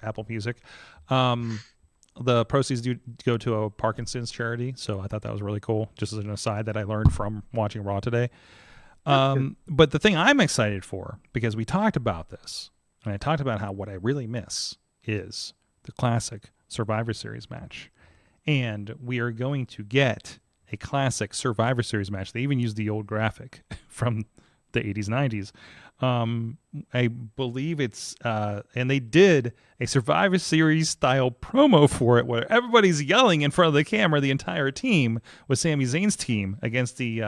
Apple Music, the proceeds do go to a Parkinson's charity. So I thought that was really cool. Just as an aside that I learned from watching Raw today. But the thing I'm excited for, because we talked about this, and I talked about how what I really miss is the classic Survivor Series match. And we are going to get a classic Survivor Series match. They even used the old graphic from the 80s, 90s. I believe it's, and they did a Survivor Series style promo for it where everybody's yelling in front of the camera, the entire team, with Sami Zayn's team against the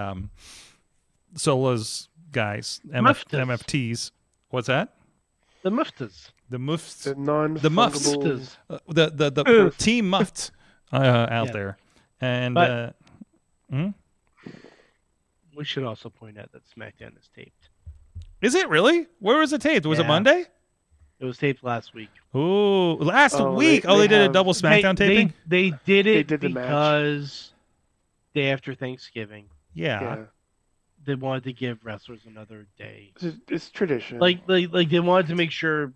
Solo's guys, MFTs. What's that? The Muftas. The Muffs. The non The Muffs. Muftas. The team Muffed out there. And But- We should also point out that SmackDown is taped. is it really? Where was it taped? Was it Yeah. Monday? It was taped last week. Ooh, last Oh, week. they They did a have- double SmackDown taping? They did it did the match. because day after Thanksgiving, Yeah. they wanted to give wrestlers another day. It's tradition. Like they wanted to make sure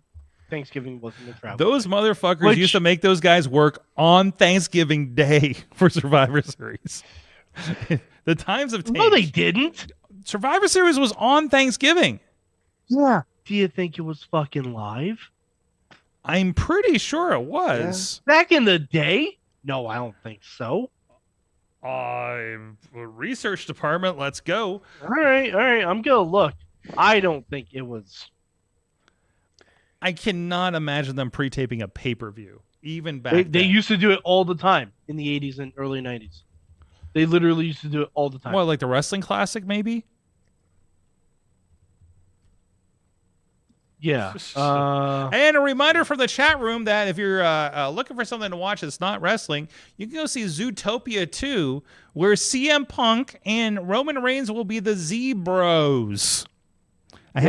Thanksgiving wasn't a travel. Those motherfuckers Which- used to make those guys work on Thanksgiving Day for Survivor Series. The times have changed. No, they didn't. Survivor Series was on Thanksgiving. Yeah. Do you think it was fucking live? I'm pretty sure it was. Back in the day? No, I don't think so. Research department, let's go. All right. I'm gonna look. I don't think it was. I cannot imagine them pre-taping a pay-per-view, even back They then. used to do it all the time in the 80s and early 90s. They literally used to do it all the time. What, like the Wrestling Classic, maybe? Yeah. And a reminder from the chat room that if you're looking for something to watch that's not wrestling, you can go see Zootopia 2, where CM Punk and Roman Reigns will be the Z-Bros. I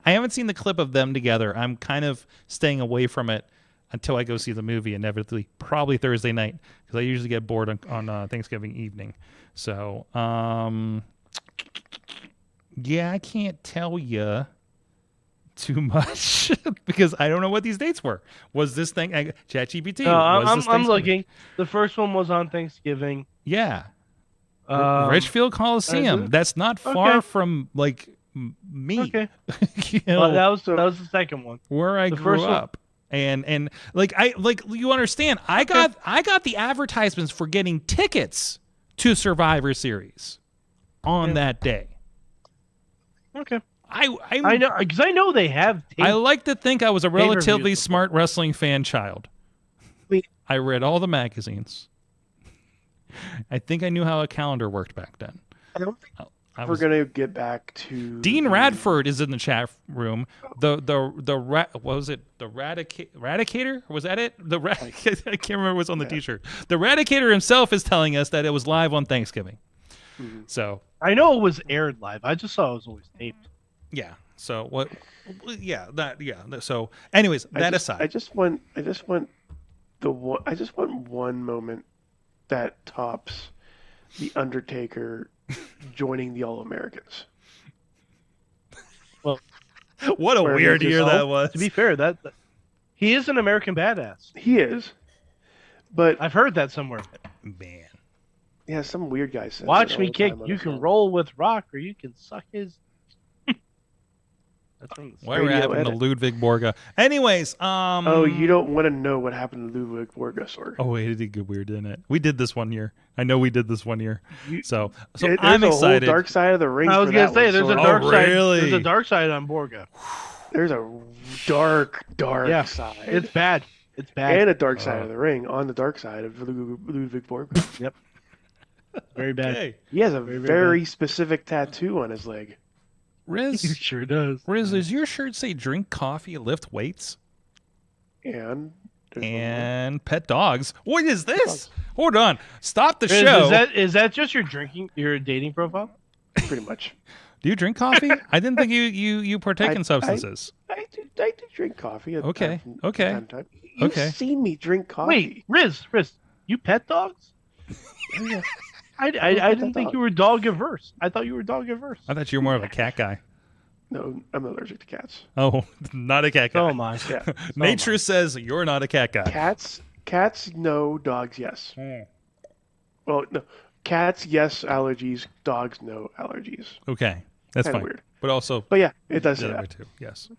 haven't seen the clip of them together. I'm kind of staying away from it until I go see the movie, inevitably, probably Thursday night, because I usually get bored on Thanksgiving evening. So, yeah, I can't tell you too much because I don't know what these dates were. Was this thing ChatGPT? I'm looking. The first one was on Thanksgiving. Yeah, Richfield Richfield Coliseum. That's not far from like me. Okay. You know, Well, that was the second one. where I the grew first one- up. And like you understand, I got the advertisements for getting tickets to Survivor Series on that day. Okay. I know because I know they have. I like to think I was a relatively pay-per-views smart wrestling fan child. Wait. I read all the magazines. I think I knew how a calendar worked back then. I don't think we're gonna get back to Dean Radford is in the chat room. What was it? The Radicator? Was that it? I can't remember what's on the T-shirt. The Radicator himself is telling us that it was live on Thanksgiving. Mm-hmm. So I know it was aired live. I just saw it was always taped. yeah. So what? Yeah. So, anyways, aside, I just want one moment that tops The Undertaker joining the All Americans. Well, What a weird year that was. To be fair, that he is an American badass. He is, but I've heard that somewhere. Man. yeah, some weird guy says. Watch it me all the kick. time on You his can own. roll with Rock, or you can suck his. That's from the Whatever Radio happened to edit. Ludwig Borga? Anyways, Oh, you don't want to know what happened to Ludwig Borga, Sorg. Oh wait, it did get weird, didn't it? We did this one year. I know we did this one year. So There's I'm a excited. whole dark side of the ring. I was for gonna that say one, there's a Sorg. dark side. really? There's a dark side on Borga. There's a dark Yeah, side. it's bad. It's bad. And a dark side of the ring on the dark side of Ludwig Borga. Yep. Very bad. Hey, He has a Very, very very specific tattoo on his leg. He Riz, sure does. Riz, does your shirt say drink coffee, lift weights, And and pet dogs? What is this? Hold on. Stop the Is show. is that just your dating profile? pretty much. Do you drink coffee? I didn't think you partake in substances. I do drink coffee. Okay, From okay, time to time. You've okay. seen me drink coffee. Wait, Riz, you pet dogs? Yeah. I didn't think you were dog averse. I thought you were dog averse. I thought you were more of a cat guy. No, I'm allergic to cats. Oh, not a cat guy. So am I. Yeah. Nature says you're not a cat guy. Cats, no. Dogs, yes. Hmm. Well, no. Cats, yes. Allergies. Dogs, no allergies. Okay, that's Kinda fine. weird. But also, But yeah, it does the say other way that. too. Yes.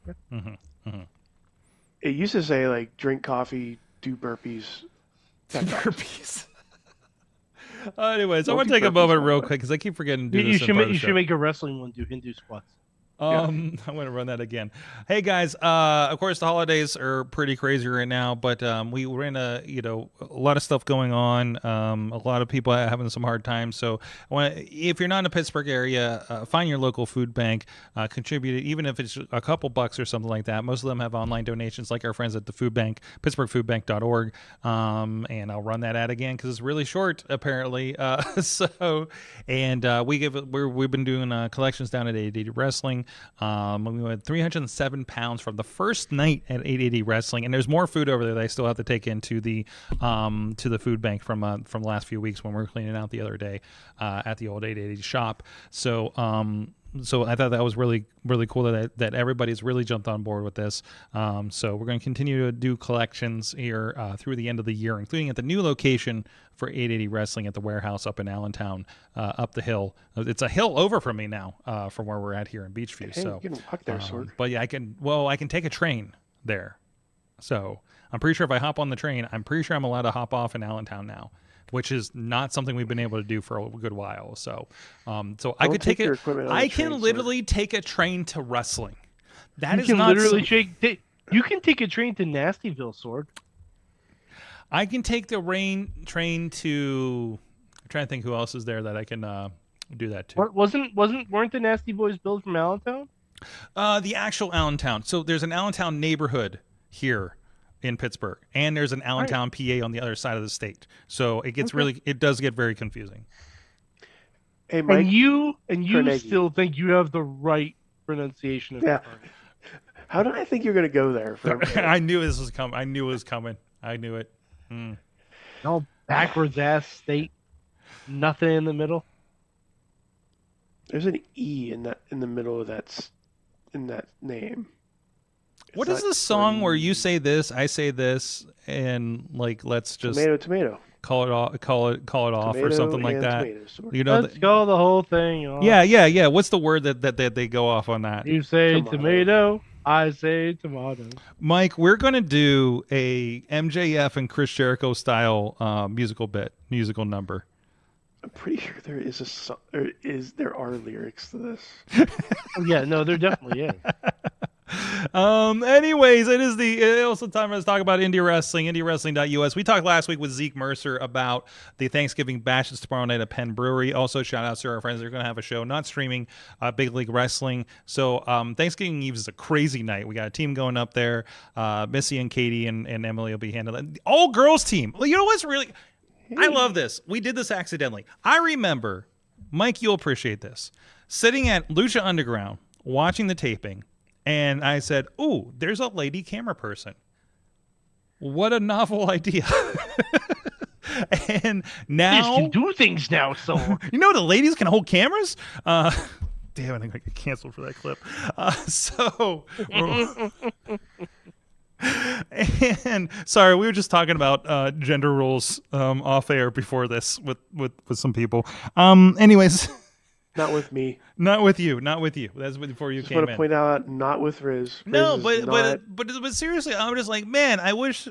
It used to say like drink coffee, do burpees. pet dogs. Burpees. Anyways, I Don't want to do take a burpees, moment by real the way. quick because I keep forgetting to do You this. should in part of the you show. should make a wrestling one do Hindu squats. I'm going to run that again. Hey guys, of course the holidays are pretty crazy right now, but we're in a lot of stuff going on. A lot of people are having some hard times. So if you're not in the Pittsburgh area, find your local food bank, contribute it, even if it's a couple bucks or something like that. Most of them have online donations, like our friends at the food bank, PittsburghFoodBank.org. And I'll run that ad again because it's really short apparently. We've been doing collections down at 880 Wrestling. We went 307 pounds from the first night at 880 Wrestling, and there's more food over there that I still have to take into the food bank from the last few weeks when we were cleaning out the other day at the old 880 shop. So I thought that was really, really cool that everybody's really jumped on board with this. So we're going to continue to do collections here through the end of the year, including at the new location for 880 Wrestling at the warehouse up in Allentown, up the hill. It's a hill over from me now, from where we're at here in Beachview. Hey, So you can walk there, Sorg. but yeah, I can take a train there. So I'm pretty sure if I hop on the train, I'm pretty sure I'm allowed to hop off in Allentown now, which is not something we've been able to do for a good while. So, I could take your it. equipment on the I train, can Sorg. literally take a train to wrestling. That You is can not literally some- you can take a train to Nastyville, Sword. I can take the train to. I'm trying to think who else is there that I can do that to. Weren't the Nasty Boys built from Allentown? The actual Allentown. So there's an Allentown neighborhood here in Pittsburgh, and there's an Allentown, PA on the other side of the state. So it gets it does get very confusing. Hey, Mike. And you Carnegie. still think you have the right pronunciation of Yeah. Carnegie. How did I think you're going to go there? For I knew this was coming. I knew it was coming. I knew it. No backwards ass state. Nothing in the middle. There's an E in the middle of that name. What It's is not the song where you Carnegie. say this, I say this, and like let's just tomato? call it off or Tomato something like and that? tomato, Sorg. You know, Let's go the whole thing. off. yeah. What's the word that they go off on that? You say Tomato. tomato, I say tomato. Mike, we're gonna do a MJF and Chris Jericho style musical number. I'm pretty sure there is a song. There are lyrics to this. Oh, yeah, no, there definitely is. Anyways, it also time to talk about indie wrestling, indiewrestling.us. We talked last week with Zeke Mercer about the Thanksgiving bash that's tomorrow night at Penn Brewery. Also, shout out to our friends. They're going to have a show, not streaming, Big League Wrestling. So, Thanksgiving Eve is a crazy night. We got a team going up there. Missy and Katie and Emily will be handling it. All girls team. Well, you know what's really, I love this. We did this accidentally. I remember, Mike, you'll appreciate this, sitting at Lucha Underground, watching the taping, and I said, ooh, there's a lady camera person. What a novel idea. And Ladies now can do things now, so you know the ladies can hold cameras. Damn, I think I get canceled for that clip. And sorry, we were just talking about gender roles off air before this with some people. Anyways, Not with me. not with you. That's before you Just came want to in. point out, not with Riz. No, Riz is but seriously, I'm just like, man, I wish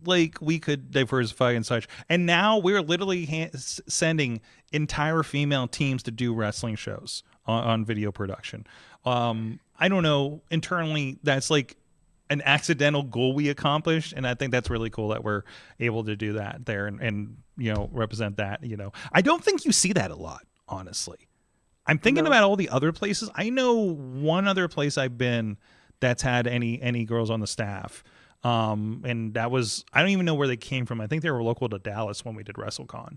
like we could diversify and such. And now we're literally sending entire female teams to do wrestling shows on video production. I don't know, internally that's like an accidental goal we accomplished, and I think that's really cool that we're able to do that there and you know, represent that. You know, I don't think you see that a lot, honestly. I'm thinking about all the other places. I know one other place I've been that's had any girls on the staff, and that was, I don't even know where they came from. I think they were local to Dallas when we did WrestleCon.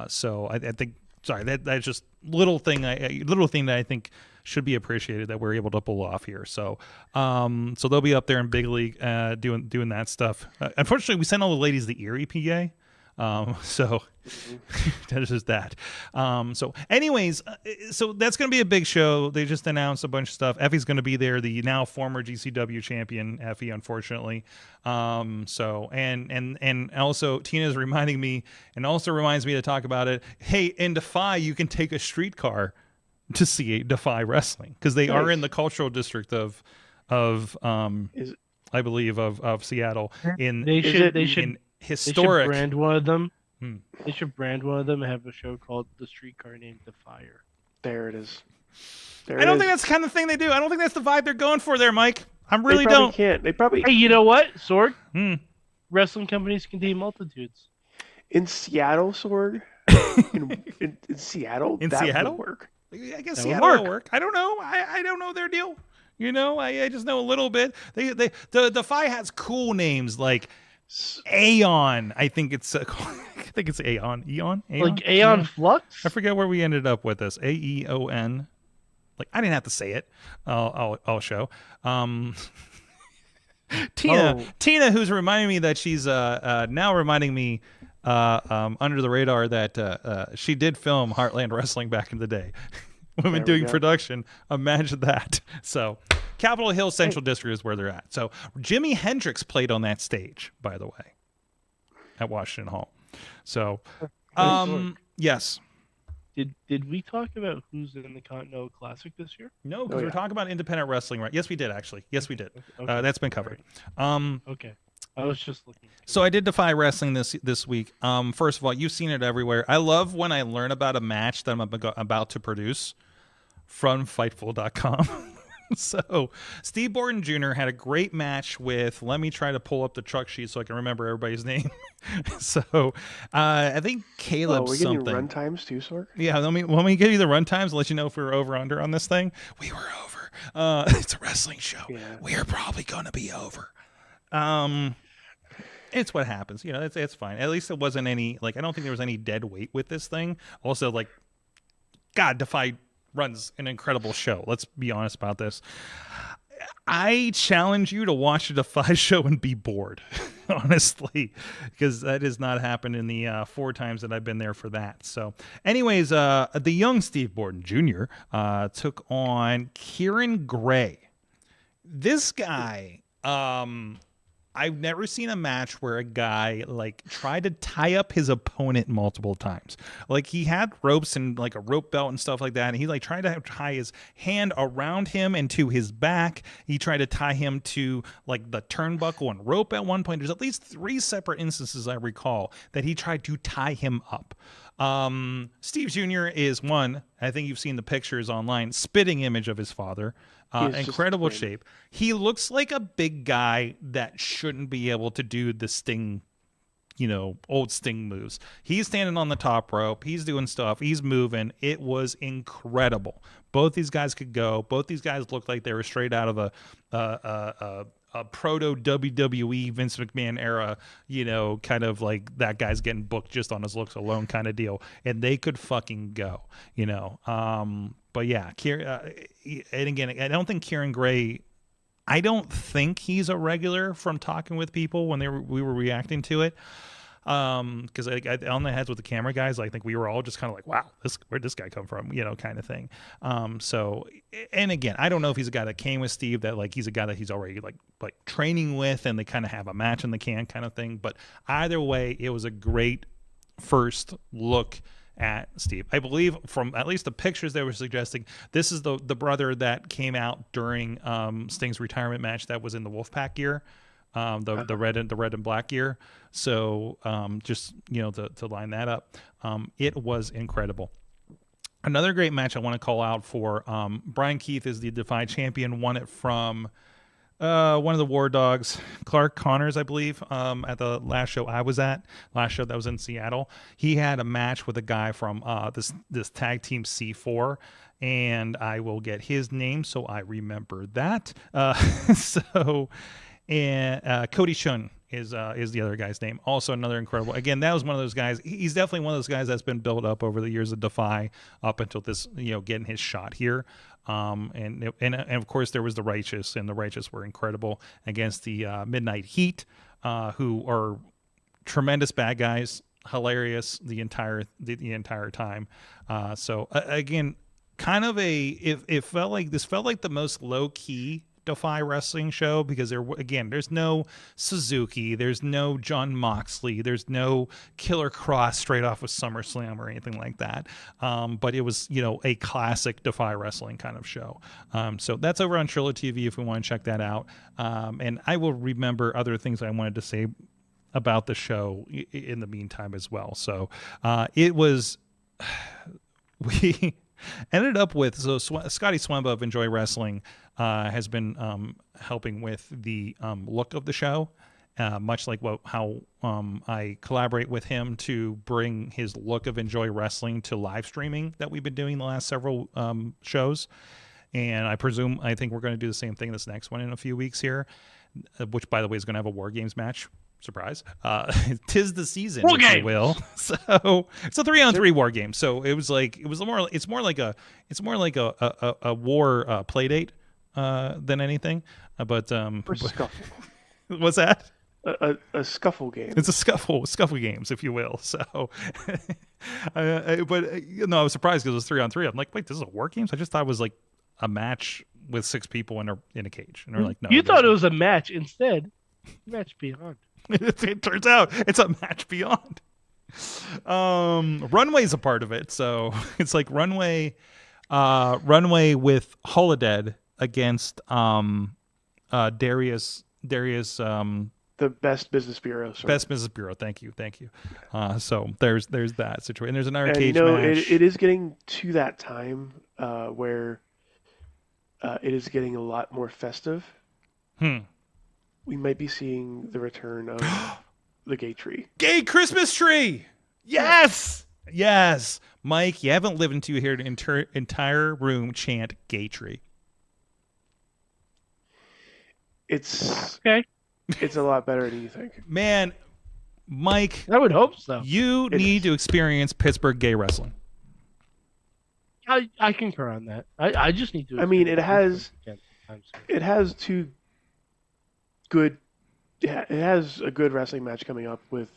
So I think, sorry, that's just little thing that I think should be appreciated that we're able to pull off here. So they'll be up there in big league doing that stuff. Unfortunately, we sent all the ladies the Erie, PA. So that's just that. So anyways, so that's going to be a big show. They just announced a bunch of stuff. Effie's going to be there, the now former GCW champion, Effie, unfortunately. So, and also Tina's reminding me, and also reminds me to talk about it. Hey, in Defy, you can take a streetcar to see Defy Wrestling, because they are in the cultural district of I believe of Seattle. they should Historic. They should brand one of them. They should brand one of them and have a show called The Streetcar Named Defier. There it is. I don't think that's the kind of thing they do. I don't think that's the vibe they're going for there, Mike. I really they don't. Can't. They probably. Hey, you know what, Sorg? Wrestling companies contain multitudes. In Seattle, Sorg. in Seattle. In that Seattle would work. I guess Seattle will work. I don't know. I don't know their deal. You know, I just know a little bit. The Defy has cool names like Aeon. I think it's Aeon. Eon? Like Aeon Flux? I forget where we ended up with this. AEON. Like, I didn't have to say it. I'll show. Tina, who's reminding me that she's now reminding me under the radar that she did film Heartland Wrestling back in the day. Women doing production. Imagine that. So Capitol Hill Central District is where they're at. So Jimi Hendrix played on that stage, by the way, at Washington Hall. So, yes. Did we talk about who's in the Continental Classic this year? No, because we're talking about independent wrestling, right? Yes, we did, actually. Yes, we did. Okay. That's been covered. Okay. I was just looking. So I did Defy Wrestling this week. First of all, you've seen it everywhere. I love when I learn about a match that I'm about to produce from Fightful.com. So Steve Borden Jr. had a great match with, let me try to pull up the truck sheet so I can remember everybody's name. So I think Caleb we're something. getting run times too, Sorg? Yeah, let me give you the run times and let you know if we were over or under on this thing. We were over. It's a wrestling show. Yeah. We're probably going to be over. It's what happens. You know, it's fine. At least it wasn't any, like, I don't think there was any dead weight with this thing. Also, like, God, Defy runs an incredible show. Let's be honest about this. I challenge you to watch a Defy show and be bored, honestly, because that has not happened in the 4 times that I've been there for that. So anyways, the young Steve Borden Jr. Took on Kieran Gray. This guy, I've never seen a match where a guy like tried to tie up his opponent multiple times. Like, he had ropes and like a rope belt and stuff like that, and he like tried to tie his hand around him and to his back. He tried to tie him to like the turnbuckle and rope at one point. There's at least 3 separate instances I recall that he tried to tie him up. Steve Jr. is one, I think you've seen the pictures online, spitting image of his father. Incredible shape. He looks like a big guy that shouldn't be able to do the Sting, old Sting moves. He's standing on the top rope. He's doing stuff. He's moving. It was incredible. Both these guys could go. Both these guys looked like they were straight out of a proto WWE Vince McMahon era, kind of like that guy's getting booked just on his looks alone kind of deal. And they could fucking go, But yeah, and again, I don't think Kieran Gray, I don't think he's a regular from talking with people when we were reacting to it. Because on the heads with the camera guys, I think we were all just kind of like, wow, where'd this guy come from, kind of thing. So, and again, I don't know if he's a guy that came with Steve, that like he's a guy that he's already like training with, and they kind of have a match in the can kind of thing. But either way, it was a great first look at Steve. I believe from at least the pictures they were suggesting, this is the brother that came out during Sting's retirement match that was in the Wolfpack gear, the red and black gear. So just to line that up, it was incredible. Another great match I want to call out for, Brian Keith is the Defy champion, won it from one of the War Dogs, Clark Connors, I believe, at the last show I was at, that was in Seattle. He had a match with a guy from this tag team C4, and I will get his name so I remember that. Cody Shun is the other guy's name. Also another incredible. Again, that was one of those guys. He's definitely one of those guys that's been built up over the years of Defy up until this, getting his shot here. And of course there was the Righteous, and the Righteous were incredible against the Midnight Heat, who are tremendous bad guys, hilarious the entire time. So again, kind of it felt like the most low key Defy wrestling show, because there's no Suzuki, there's no John Moxley, there's no Killer Cross straight off of SummerSlam or anything like that. But it was, a classic Defy wrestling kind of show. So that's over on Trilla TV if we want to check that out. And I will remember other things I wanted to say about the show in the meantime as well. So it was, we ended up with, so Scotty Swemba of Enjoy Wrestling has been helping with the look of the show, much like how I collaborate with him to bring his look of Enjoy Wrestling to live streaming that we've been doing the last several shows. And I think we're going to do the same thing this next one in a few weeks here, which, by the way, is going to have a War Games match. Surprise. 'Tis the season, War if game. you will. So it's a 3-on-3 war game. So it's more like a war play date than anything. But scuffle. What's that? A scuffle game. It's a scuffle games, if you will. So, I was surprised because it was 3-on-3. I'm like, wait, this is a war game? So I just thought it was like a match with 6 people in a cage. And they're like, no. You thought it was a match. Instead, match beyond. It turns out it's a match beyond. Runway's a part of it, so it's like runway with Holodead against Darius. The Best Business Bureau. Sorry. Best Business Bureau. Thank you. So there's that situation. There's another cage match. It is getting to that time where it is getting a lot more festive. We might be seeing the return of the gay tree. Gay Christmas tree! Yes! Yes! Mike, you haven't lived until you hear an entire room chant gay tree. It's okay. It's a lot better than you think. Man, Mike, I would hope so. You need to experience Pittsburgh gay wrestling. I concur on that. I just need to. I mean, it has two good. Yeah, it has a good wrestling match coming up with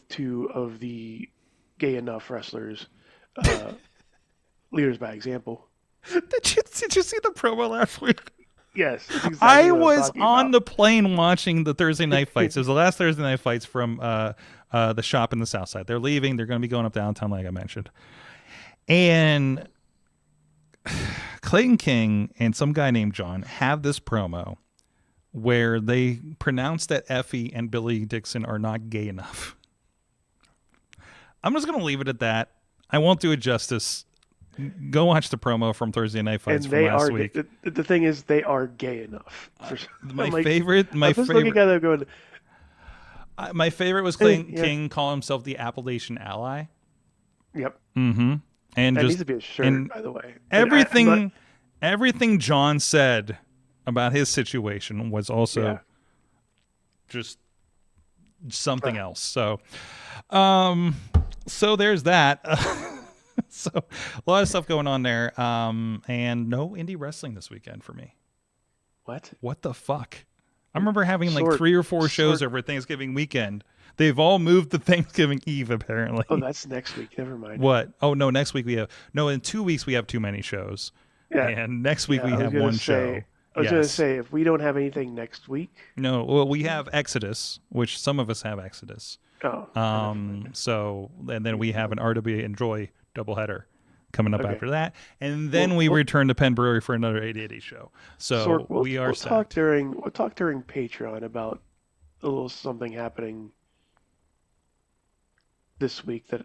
2 of the gay enough wrestlers, leaders by example. Did you see the promo last week? Yes. Exactly I was on the plane watching the Thursday night fights. It was the last Thursday night fights from the shop in the South Side. They're leaving. They're going to be going up downtown, like I mentioned. And Clayton King and some guy named John have this promo where they pronounce that Effie and Billy Dixon are not gay enough. I'm just going to leave it at that. I won't do it justice. Go watch the promo from Thursday Night Fights from last week. The thing is, they are gay enough. My favorite. Looking at them going, my favorite was King calling himself the Appalachian Ally. Yep. Mm-hmm. And that just needs to be a shirt, by the way. Everything John said about his situation was also just something else. So there's that. So a lot of stuff going on there. And no indie wrestling this weekend for me. What? What the fuck? I remember having like Sorg, 3 or 4 shows Sorg. over Thanksgiving weekend. They've all moved to Thanksgiving Eve, apparently. Oh, that's next week. Never mind. What? Oh, no, next week we have... No, in 2 weeks we have too many shows. Yeah. And next week Yeah, we I was have gonna one say- show. I was going to say, if we don't have anything next week... No, well, we have Exodus, which some of us have Exodus. Oh. So, and then we have an RWA Enjoy doubleheader coming up Okay. after that. And then we return to Penn Brewery for another 8080 show. So Sorg, we'll talk during Patreon about a little something happening this week that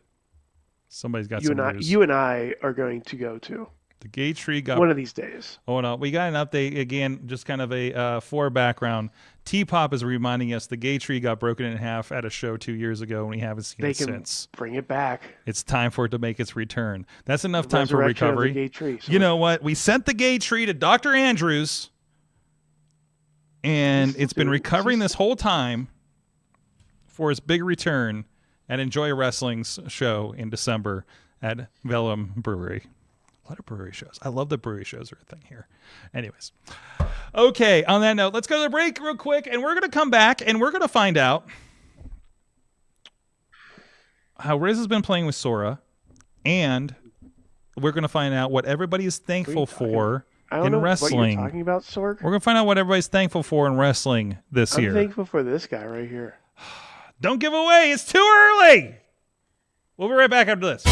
somebody's got you some and news. you and I are going to go to The Gay Tree got... one of these days. Oh, no. We got an update again, just kind of a for background. T-Pop is reminding us the Gay Tree got broken in half at a show 2 years ago, and we haven't seen They it can since. bring it back. It's time for it to make its return. That's enough The time for resurrection of the recovery. Gay Tree, You know what? We sent the Gay Tree to Dr. Andrews, and it's been recovering this whole time for its big return at Enjoy Wrestling's show in December at Vellum Brewery. A lot of brewery shows. I love the brewery shows are a thing here. Anyways. Okay, on that note, let's go to the break real quick, and we're going to come back, and we're going to find out how Riz has been playing with Sora, and we're going to find out what everybody is thankful for I don't in know wrestling. what you're talking about, Sorg. We're going to find out what everybody's thankful for in wrestling this I'm year. thankful for this guy right here. Don't give away. It's too early. We'll be right back after this.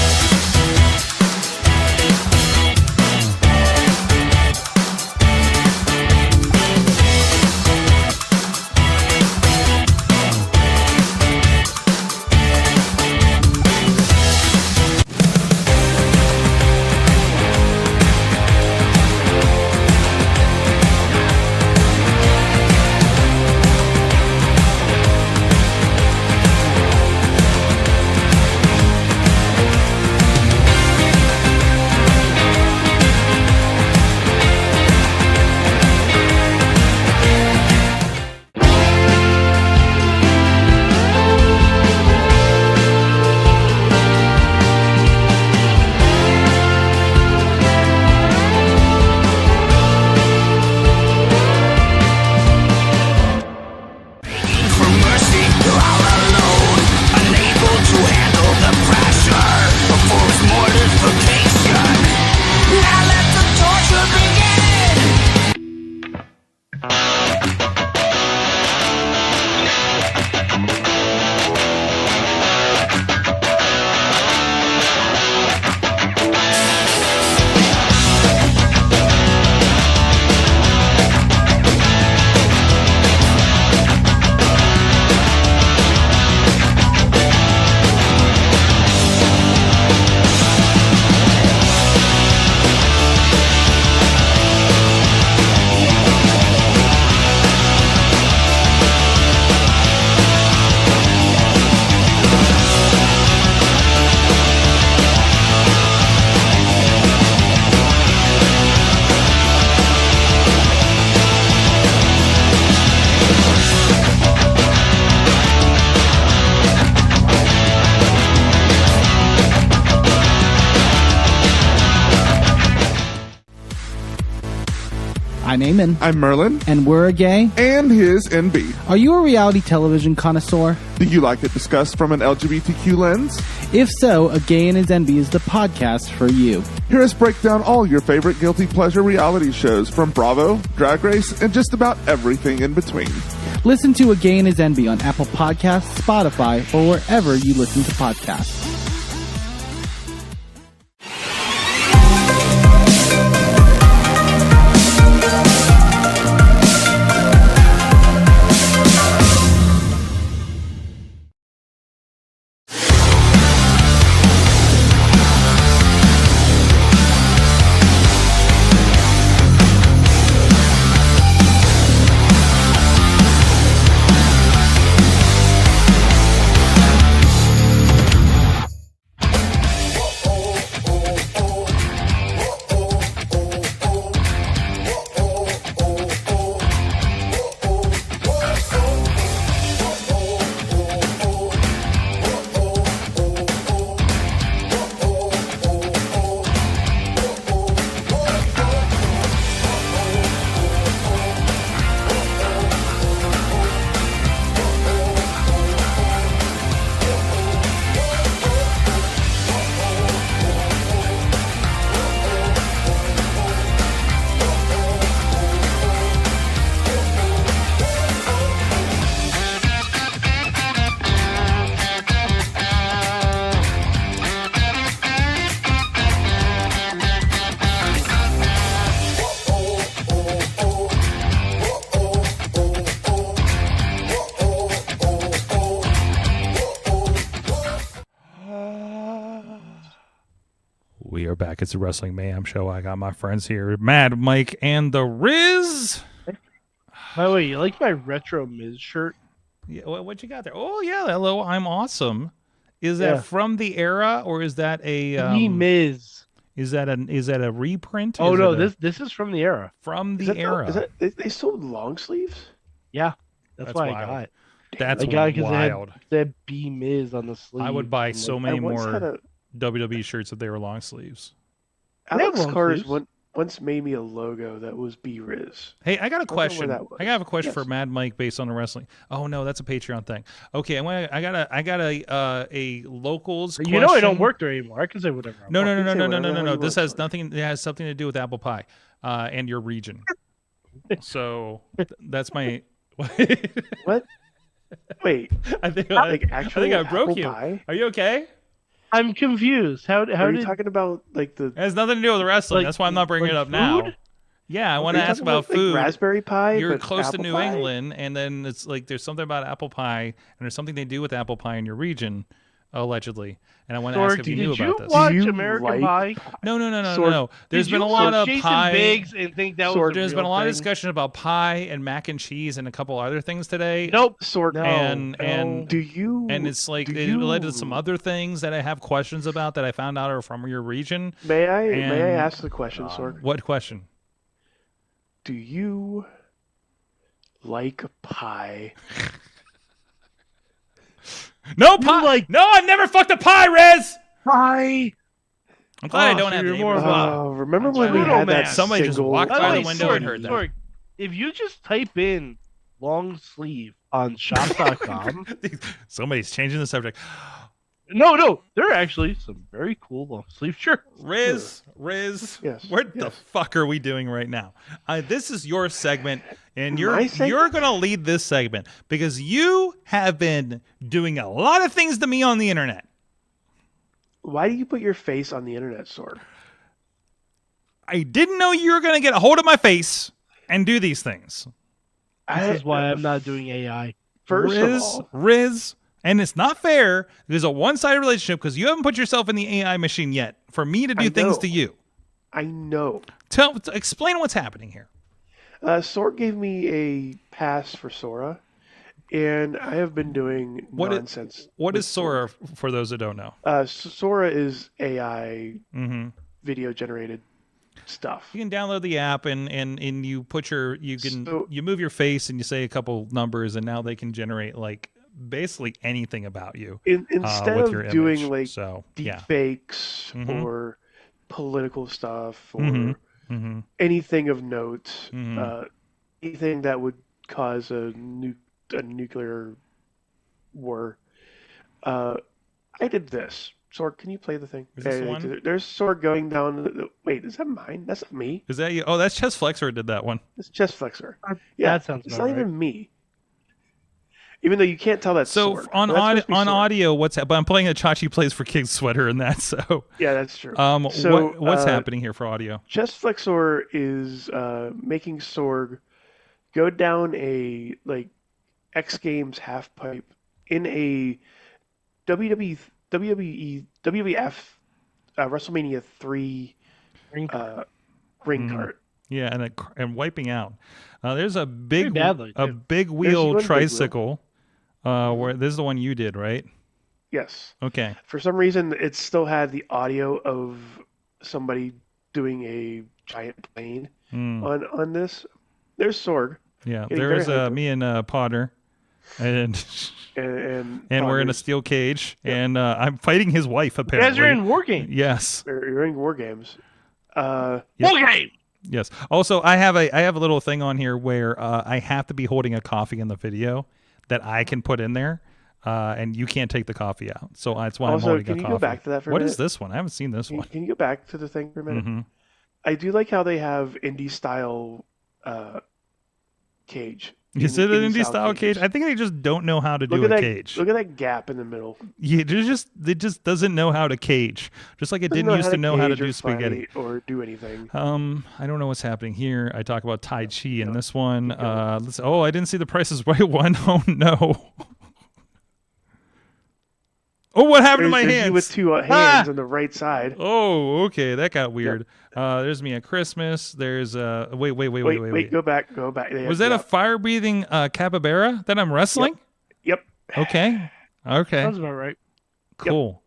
I'm Eamon, I'm Merlin, and we're a gay. and his NB. Are you a reality television connoisseur? Do you like it discussed from an LGBTQ lens? If so, A Gay and His Envy is the podcast for you. Hear us break down all your favorite guilty pleasure reality shows from Bravo, Drag Race, and just about everything in between. Listen to A Gay and His Envy on Apple Podcasts, Spotify, or wherever you listen to podcasts. We are back. It's the Wrestling Mayhem Show. I got my friends here, Mad Mike and the Riz. By the way, you like my retro Miz shirt? Yeah, what you got there? Oh yeah, hello, I'm awesome. Is that from the era, or is that a Miz? Is that a reprint? Oh no, this is from the era. From the era. They sold long sleeves? Yeah, that's why wild. I got it. That's I got it wild. They had B Miz on the sleeve. I would buy so many more a WWE shirts if they were long sleeves. Alex Cars once made me a logo that was B-Riz. Hey, I got a question. I have a question Yes. for Mad Mike based on the wrestling. Oh no, that's a Patreon thing. Okay, I got a locals. You question. know I don't work there anymore. I can say whatever. I No, want. no, no, no, no, no, no, no, no. you This work has for. nothing. It has something to do with apple pie, and your region. So that's my. What? Wait, I think like I actually think I broke apple you. pie? Are you okay? I'm confused. How Are you did talking about like the? It has nothing to do with wrestling. Like- That's why I'm not bringing like it up now. food? Yeah, I Are want you to ask talking about like, food. raspberry pie. You're but close to apple New pie? England, and then it's like there's something about apple pie, and there's something they do with apple pie in your region, allegedly. And I want to ask if you knew did you about this. watch Do you American like Pie? No. Sorg, There's Did been you a lot watch of Jason pie. Biggs and think that was Sorg, a There's real been a lot of thing? discussion about pie and mac and cheese and a couple other things today. Nope. Sorg, No. And do you? and it's like do it led to you- some other things that I have questions about that I found out are from your region. May I and- ask the question, Sorg? What question? Do you like pie? No pie. No, I've never fucked a pie, Riz. Pie. I'm glad I don't so have you're the more neighbors. of a- Remember when we Noodle had Man. that Somebody just single- walked By by the the way, window Sorg, and heard that. Sorg, if you just type in long sleeve on shop.com, Somebody's changing the subject. no, there are actually some very cool long sleeve shirts. Riz, Yes, what the yes. fuck are we doing right now? This is your segment, and My segment? you're gonna lead this segment because you have been doing a lot of things to me on the internet. Why do you put your face on the internet, Sorg? I didn't know you were gonna get a hold of my face and do these things. This is why I'm not doing AI. First of all, Riz, and it's not fair. There's a one-sided relationship because you haven't put yourself in the AI machine yet for me to do I things know. to you. I know. Explain what's happening here. Sorg gave me a pass for Sora, and I have been doing nonsense. What with is Sora for those that don't know? Sora is AI Mm-hmm. video generated stuff. You can download the app and you put you move your face and you say a couple numbers and now they can generate like basically anything about you. Instead with of your doing image. like So, deep yeah. fakes Mhm. or political stuff or Mhm. Mm-hmm. anything of note, Mhm. anything that would cause a nuclear war. I did this. Sorg, can you play the thing? Is this the one? There's Sorg going down. Wait, is that mine? That's not me. Is that you? Oh, that's Chess Flexor did that one. It's Chest Flexor. Yeah, that sounds it's about not even me. Even though you can't tell that's So Sorg. on But that's supposed to be Sorg. audio, but I'm playing a Chachi Plays for Kids sweater in that. So Yeah, that's true. so what's uh, happening here for audio? Chest Flexor is making Sorg go down a like X Games half pipe in a WWF WrestleMania 3 ring Mm-hmm. cart. Yeah, and wiping out. There's a big badly, too. big wheel one big wheel. tricycle. Where this is the one you did, right? Yes. Okay. For some reason, it still had the audio of somebody doing a giant plane on this. There's Sorg. Yeah, Getting there's very hyper. me and Potter, and And we're in a Poggers. steel cage, and I'm fighting his wife You apparently. guys are in War Games. Yes, You're in War Games. War Game. yes. Also, I have a little thing on here where I have to be holding a coffee in the video that I can put in there, and you can't take the coffee out. So that's why I'm Also, holding can a you coffee. go back to that for a What minute? is this one? I haven't seen this Can, one. can you go back to the thing for a minute? Mhm. I do like how they have indie style cage. Is it an indie style cage? I think they just don't know how to do Look at a that cage. Look at that gap in the middle. Yeah, it just doesn't know how to cage. Just like it didn't used to know how to cage or do spaghetti. fight or do anything. I don't know what's happening here. I talk about Tai Chi in this one. I didn't see the Price is Right one. Oh no. Oh, what happened to my There's hands? you with two hands on the right side. Oh, okay, that got weird. There's me at Christmas. There's wait. Go back. Was that a fire-breathing capybara that I'm wrestling? Yep. Okay. Sounds about right. Cool.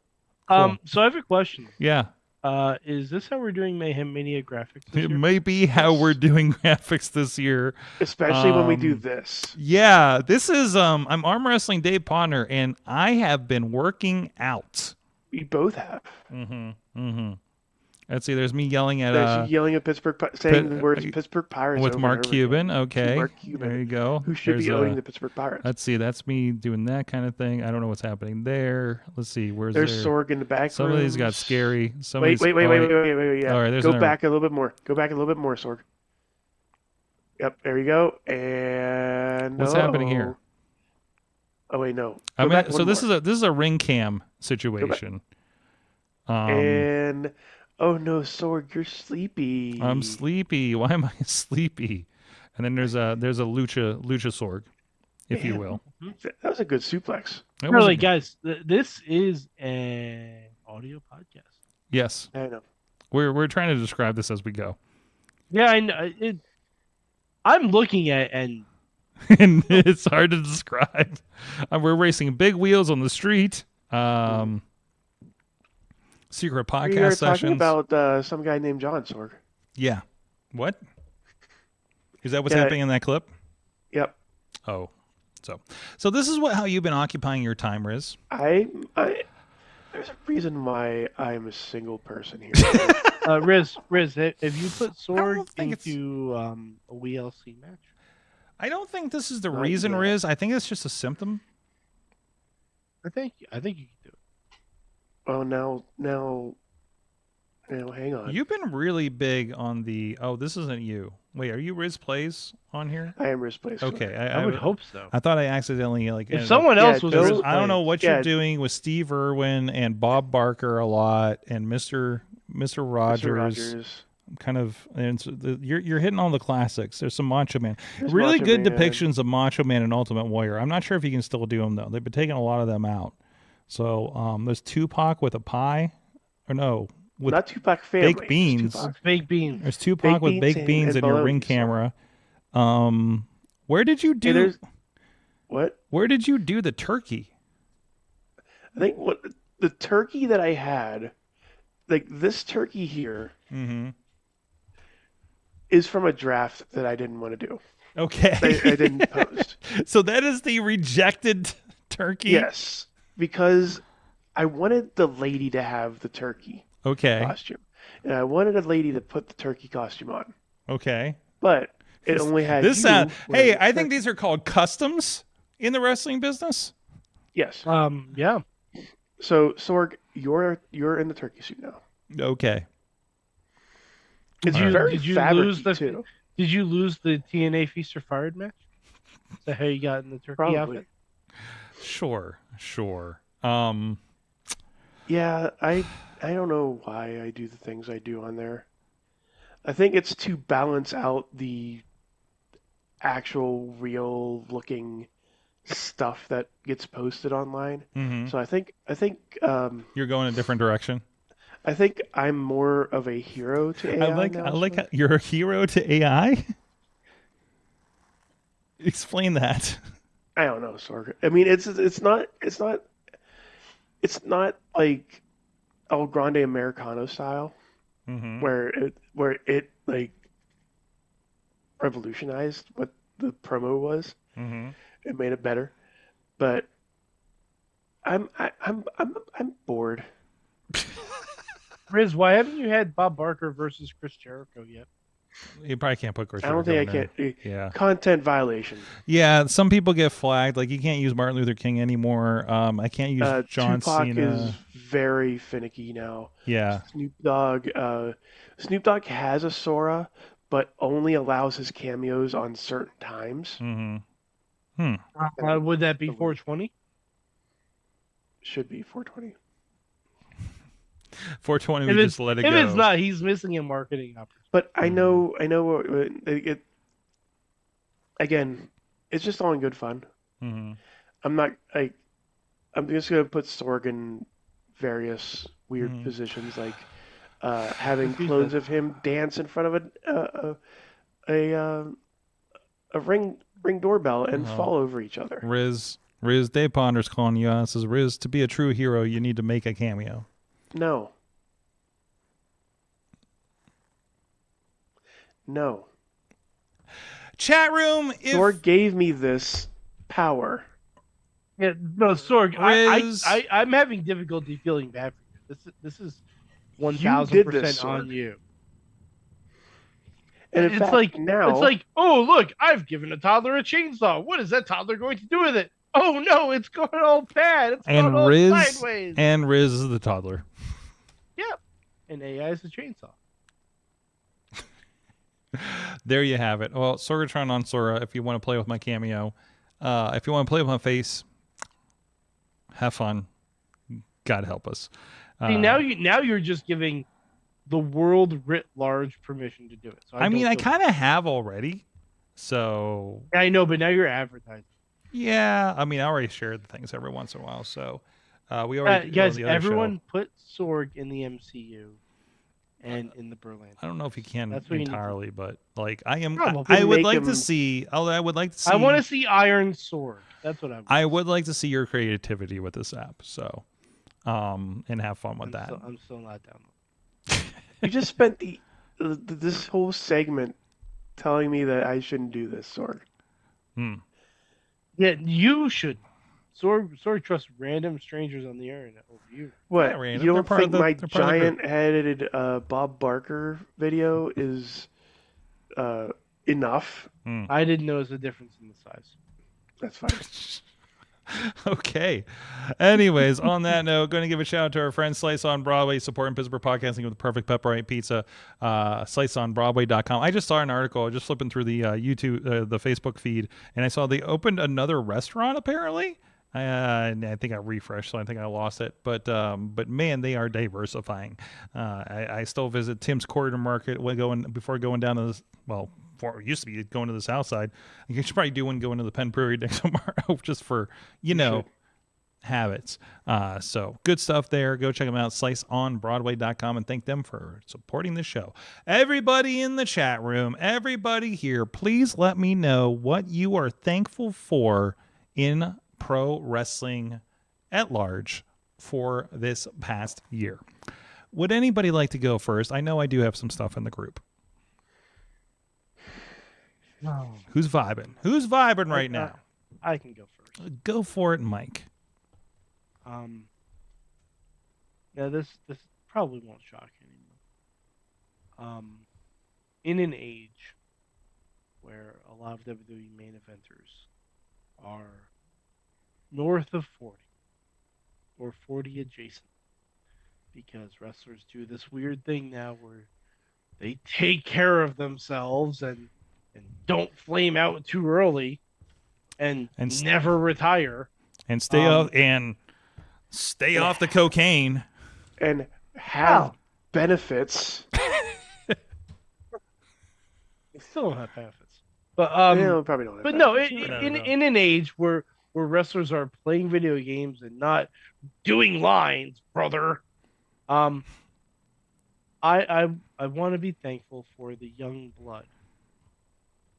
So I have a question. Yeah. Is this how we're doing Mayhem Mania graphics this It year? may be how we're doing graphics this year. Especially when we do this. Yeah, this is I'm arm wrestling Dave Podner, and I have been working out. We both have. Let's see, there's me yelling at There's you yelling at Pittsburgh, saying the words Pittsburgh Pirates with over Mark and over Cuban. again. Okay. Mark Cuban. There you go. Who should be owning the Pittsburgh Pirates? Let's see, that's me doing that kind of thing. I don't know what's happening there. Let's see, There's there? Sorg in the back. Some of these got scary. Wait. Yeah. All right, Go back a little bit more. Sorg. Yep, there you go. And what's happening here? Oh wait, no. This is a ring cam situation. And oh no, Sorg, you're sleepy. I'm sleepy. Why am I sleepy? And then there's a lucha Sorg, if you will. That was a good suplex. Really, guys, this is an audio podcast. Yes. I know. We're trying to describe this as we go. Yeah, I know. I'm looking at and and it's hard to describe. We're racing big wheels on the street. Secret podcast we were sessions. talking about some guy named John Sorg. Yeah. What? Is that what's happening in that clip? Yep. Oh. So this is how you've been occupying your time, Riz. There's a reason why I'm a single person here. Riz, have you put Sorg think into a WLC match? I don't think this is the reason, Riz. I think it's just a symptom. I think you can do it. Oh, now, hang on. You've been really big on the. Oh, this isn't you. Wait, are you Riz Plays on here? I am Riz Plays. Okay, I would hope so. I thought I accidentally If someone else was, Riz I don't know Plays. what you're doing with Steve Irwin and Bob Barker a lot, and Mr. Rogers. Kind of, and you're hitting all the classics. There's some Macho Man, really Macho good Man. depictions of Macho Man and Ultimate Warrior. I'm not sure if you can still do them though. They've been taking a lot of them out. So there's Tupac with a pie, or no, with not Tupac family. baked beans. Baked beans. There's Tupac with baked beans in your ring camera. Where did you do? What? Where did you do the turkey? I think the turkey that I had, like this turkey here, is from a draft that I didn't want to do. Okay. I didn't post. So that is the rejected turkey? Yes, because I wanted the lady to have the turkey costume. And I wanted a lady to put the turkey costume on. Okay. But it only had hey, I think these are called customs in the wrestling business. Yes. Yeah. So Sorg, you're in the turkey suit now. Okay. Did you lose the TNA Feast or Fired match? Is that how you got in the turkey outfit? Sure. Yeah, I don't know why I do the things I do on there. I think it's to balance out the actual real looking stuff that gets posted online. So I think you're going a different direction. I think I'm more of a hero to AI. I like how you're a hero to AI. Explain that. I don't know, Sorg. I mean, it's not like El Grande Americano style, where it like revolutionized what the promo was. It made it better, but I'm bored. Riz, why haven't you had Bob Barker versus Chris Jericho yet? You probably can't put Chris. I don't think I can. Yeah. Content violation. Yeah, some people get flagged. Like you can't use Martin Luther King anymore. I can't use John Tupac Cena. is very finicky now. Yeah. Snoop Dogg has a Sora, but only allows his cameos on certain times. Would that be 420? Should be 420. 420. We just let it go. If it's not, he's missing a marketing opportunity. But I know. It again, it's just all in good fun. I'm not like I'm just gonna put Sorg in various weird positions, like having clones of him dance in front of a ring doorbell and fall over each other. Riz, Dave Ponder's calling you out. Says, Riz, to be a true hero, you need to make a cameo. No. Chat room. Sorg gave me this power. Yeah, no, Sorg. Riz. I'm having difficulty feeling bad for you. This is You 1,000% did this, on Sorg. you. And in It's fact, like now it's like, oh look, I've given a toddler a chainsaw. What is that toddler going to do with it? Oh no, it's going all bad. It's going all sideways. And Riz is the toddler. Yep. And AI is a chainsaw. There you have it. Well, Sorgatron on Sora, if you want to play with my cameo. If you want to play with my face, have fun. God help us. See, now you're just giving the world writ large permission to do it. So I kind of have already. So I know, but now you're advertising. Yeah, I already shared the things every once in a while. So we already guys, everyone put Sorg in the MCU and in the Berlin. I don't know if you can That's entirely, but like I Probably would make like him- to see. I would like to see. I want to see Iron Sword. That's what I want. I would like to see your creativity with this app. So, and have fun with that. I'm still not down. you just spent this whole segment telling me that I shouldn't do this, Sorg. Yeah, you should. Sorg trusts random strangers on the internet over you. What? Not random. You They're don't part of think the- my they're part of the group. giant-headed Bob Barker video is enough? I didn't notice a difference in the size. That's fine. Okay. Anyways, on that note, going to give a shout out to our friend Slice on Broadway, supporting Pittsburgh podcasting with the perfect pepperoni pizza. SliceOnBroadway.com. I just saw an article, just flipping through the YouTube, the Facebook feed, and I saw they opened another restaurant apparently. And I think I refreshed, so I think I lost it. But man, they are diversifying. I still visit Tim's Corridor Market before going down to this. Well, before it used to be going to the south side. You should probably do one going to the Penn Prairie next tomorrow, just for habits. So good stuff there. Go check them out. SliceOnBroadway.com, and thank them for supporting the show. Everybody in the chat room, everybody here, please let me know what you are thankful for in pro wrestling at large for this past year. Would anybody like to go first? I know I do have some stuff in the group. No. Who's vibing? Who's vibing right now? I can go first. Go for it, Mike. Now this probably won't shock anyone. In an age where a lot of WWE main eventers are north of 40 or 40 adjacent, because wrestlers do this weird thing now where they take care of themselves and don't flame out too early and never retire and stay off the cocaine And have benefits. they still don't have benefits, but Probably don't have but no, benefits. in an age where wrestlers are playing video games and not doing lines, brother, I want to be thankful for the young blood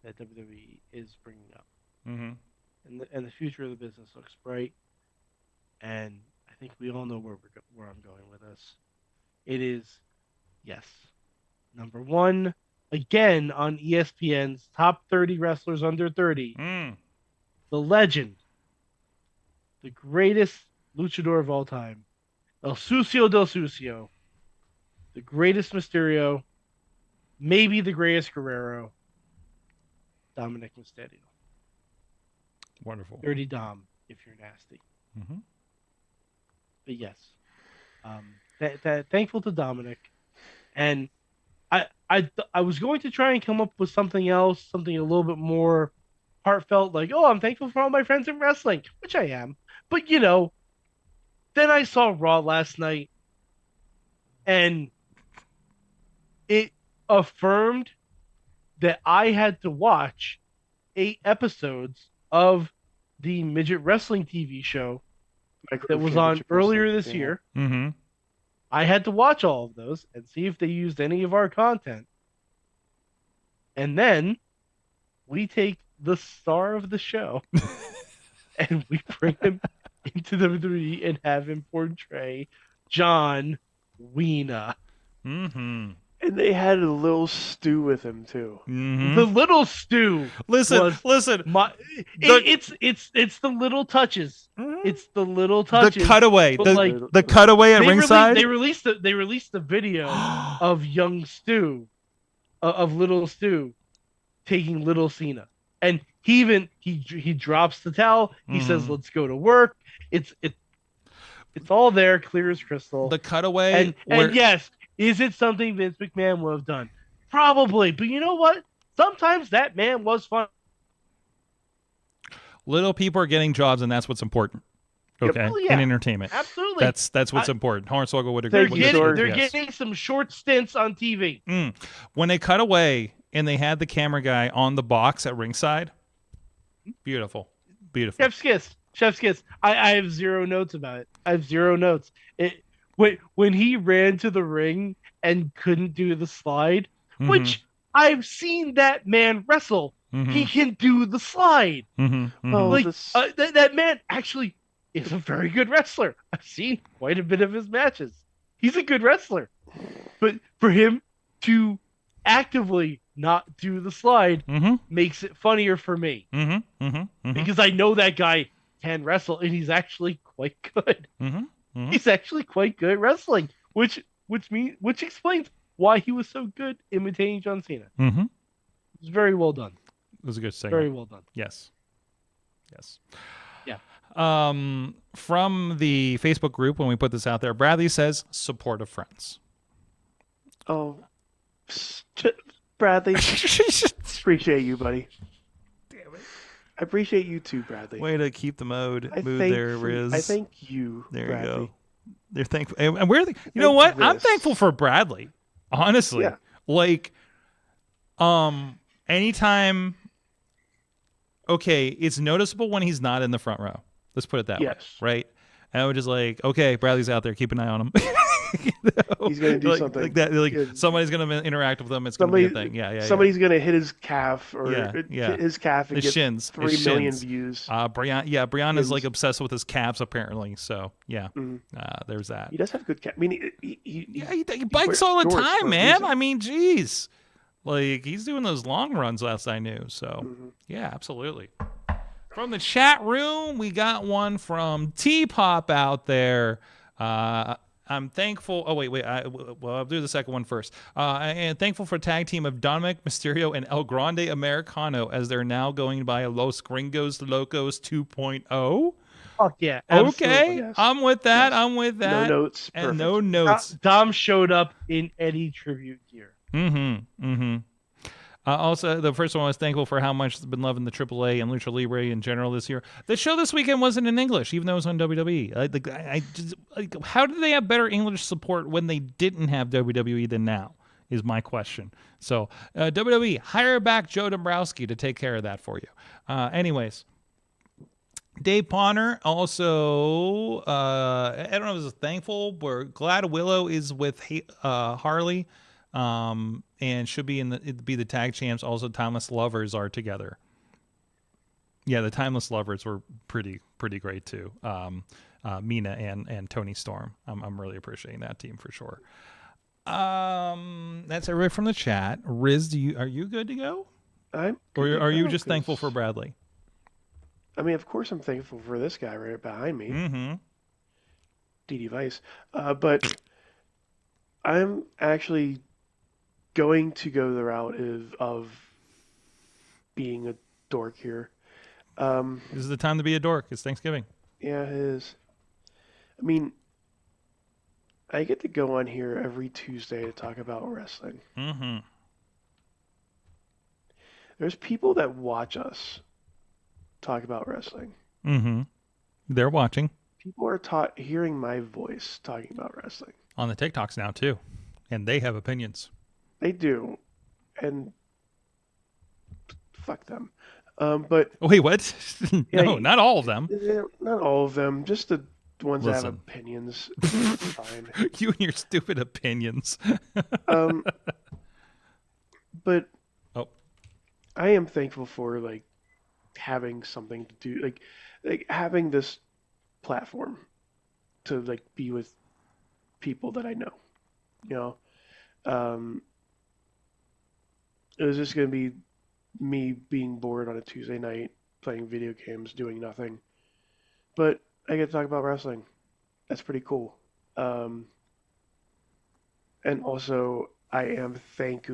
that WWE is bringing up, and the future of the business looks bright. And I think we all know where I'm going with this. It is, yes, number one again on ESPN's top 30 wrestlers under 30. The legend, the greatest luchador of all time, El Sucio del Sucio, the greatest Mysterio, maybe the greatest Guerrero, Dominic Mysterio. Wonderful. Dirty Dom, if you're nasty. But yes, thankful to Dominic, and I was going to try and come up with something else, something a little bit more heartfelt, like, oh, I'm thankful for all my friends in wrestling, which I am. But then I saw Raw last night, and it affirmed that I had to watch 8 episodes of the midget wrestling TV show that was on earlier this year. Mm-hmm. I had to watch all of those and see if they used any of our content. And then we take the star of the show and we bring him into WWE and have him portray John Cena. Mm-hmm. And they had a little Stu with him too. Mm-hmm. The little Stu. Listen. It's the little touches. It's the little touches. The cutaway. But The cutaway at ringside. They released the video of young Stu, of little Stu, taking little Cena, and he drops the towel. He says, "Let's go to work." It's all there, clear as crystal. The cutaway. And yes, is it something Vince McMahon would have done? Probably, but you know what? Sometimes that man was fun. Little people are getting jobs, and that's what's important. Okay, in entertainment, Absolutely. That's what's important. Hornswoggle would agree. They're getting some short stints on TV. When they cut away and they had the camera guy on the box at ringside, beautiful. Chef's kiss. I have zero notes about it. I have zero notes. When he ran to the ring and couldn't do the slide, which I've seen that man wrestle. He can do the slide. That man actually is a very good wrestler. I've seen quite a bit of his matches. He's a good wrestler. But for him to actively not do the slide makes it funnier for me. Because I know that guy can wrestle, and he's actually quite good. He's actually quite good at wrestling, which explains why he was so good imitating John Cena. It was very well done. It was a good segment. Very well done. Yes. Yeah. From the Facebook group, when we put this out there, Bradley says, supportive friends. Oh, Bradley. Appreciate you, buddy. Damn it. I appreciate you too, Bradley. Way to keep the mood there, Riz. I thank you, there Bradley. You go. They're thankful. And we're you know what? I'm thankful for Bradley. Honestly. Yeah. Like, anytime... Okay, it's noticeable when he's not in the front row. Let's put it that way, right? And we're just like, okay, Bradley's out there. Keep an eye on him. He's going to do something. Like that. Like somebody's going to interact with him. It's going to be a thing. Yeah. Somebody's going to hit his calf or his calf and his get shins. 3 million views. Brian is like obsessed with his calves apparently. So yeah, there's that. He does have good calves. I mean, he bikes all the time, man. I mean, geez. Like, he's doing those long runs last I knew. So, yeah, absolutely. From the chat room, we got one from T-Pop out there. I'm thankful. Oh, wait. I'll do the second one first. And thankful for tag team of Dominic Mysterio and El Grande Americano as they're now going by Los Gringos Locos 2.0. Fuck yeah. Okay. Yes. I'm with that. I'm with that. No notes. And Perfect. no notes. Dom showed up in Eddie tribute gear. Also, the first one was thankful for how much I've been loving the AAA and Lucha Libre in general this year. The show this weekend wasn't in English, even though it was on WWE. How did they have better English support when they didn't have WWE than now, is my question. So, WWE, hire back Joe Dombrowski to take care of that for you. Anyways, Dave Bonner also, I don't know if it's thankful, we're glad Willow is with Harley. And should be be the tag champs. Also, Timeless Lovers are together. Yeah, the Timeless Lovers were pretty great too. Mina and Tony Storm. I'm really appreciating that team for sure. That's everybody from the chat. Riz, are you good to go? Or are you just thankful for Bradley? I mean, of course, I'm thankful for this guy right behind me, DD Vice. But I'm actually going to go the route of being a dork here. This is the time to be a dork. It's Thanksgiving. Yeah, it is. I mean, I get to go on here every Tuesday to talk about wrestling. There's people that watch us talk about wrestling. They're watching. People are hearing my voice talking about wrestling. On the TikToks now, too. And they have opinions. They do, and fuck them. But wait, what? No, not all of them. Not all of them. Just a The ones that have Listen. opinions, it's fine. You and your stupid opinions. But Oh. I am thankful for like having something to do, like having this platform to like be with people that I know. You know, it was just gonna be me being bored on a Tuesday night playing video games, doing nothing. But I get to talk about wrestling. That's pretty cool. And also, I thank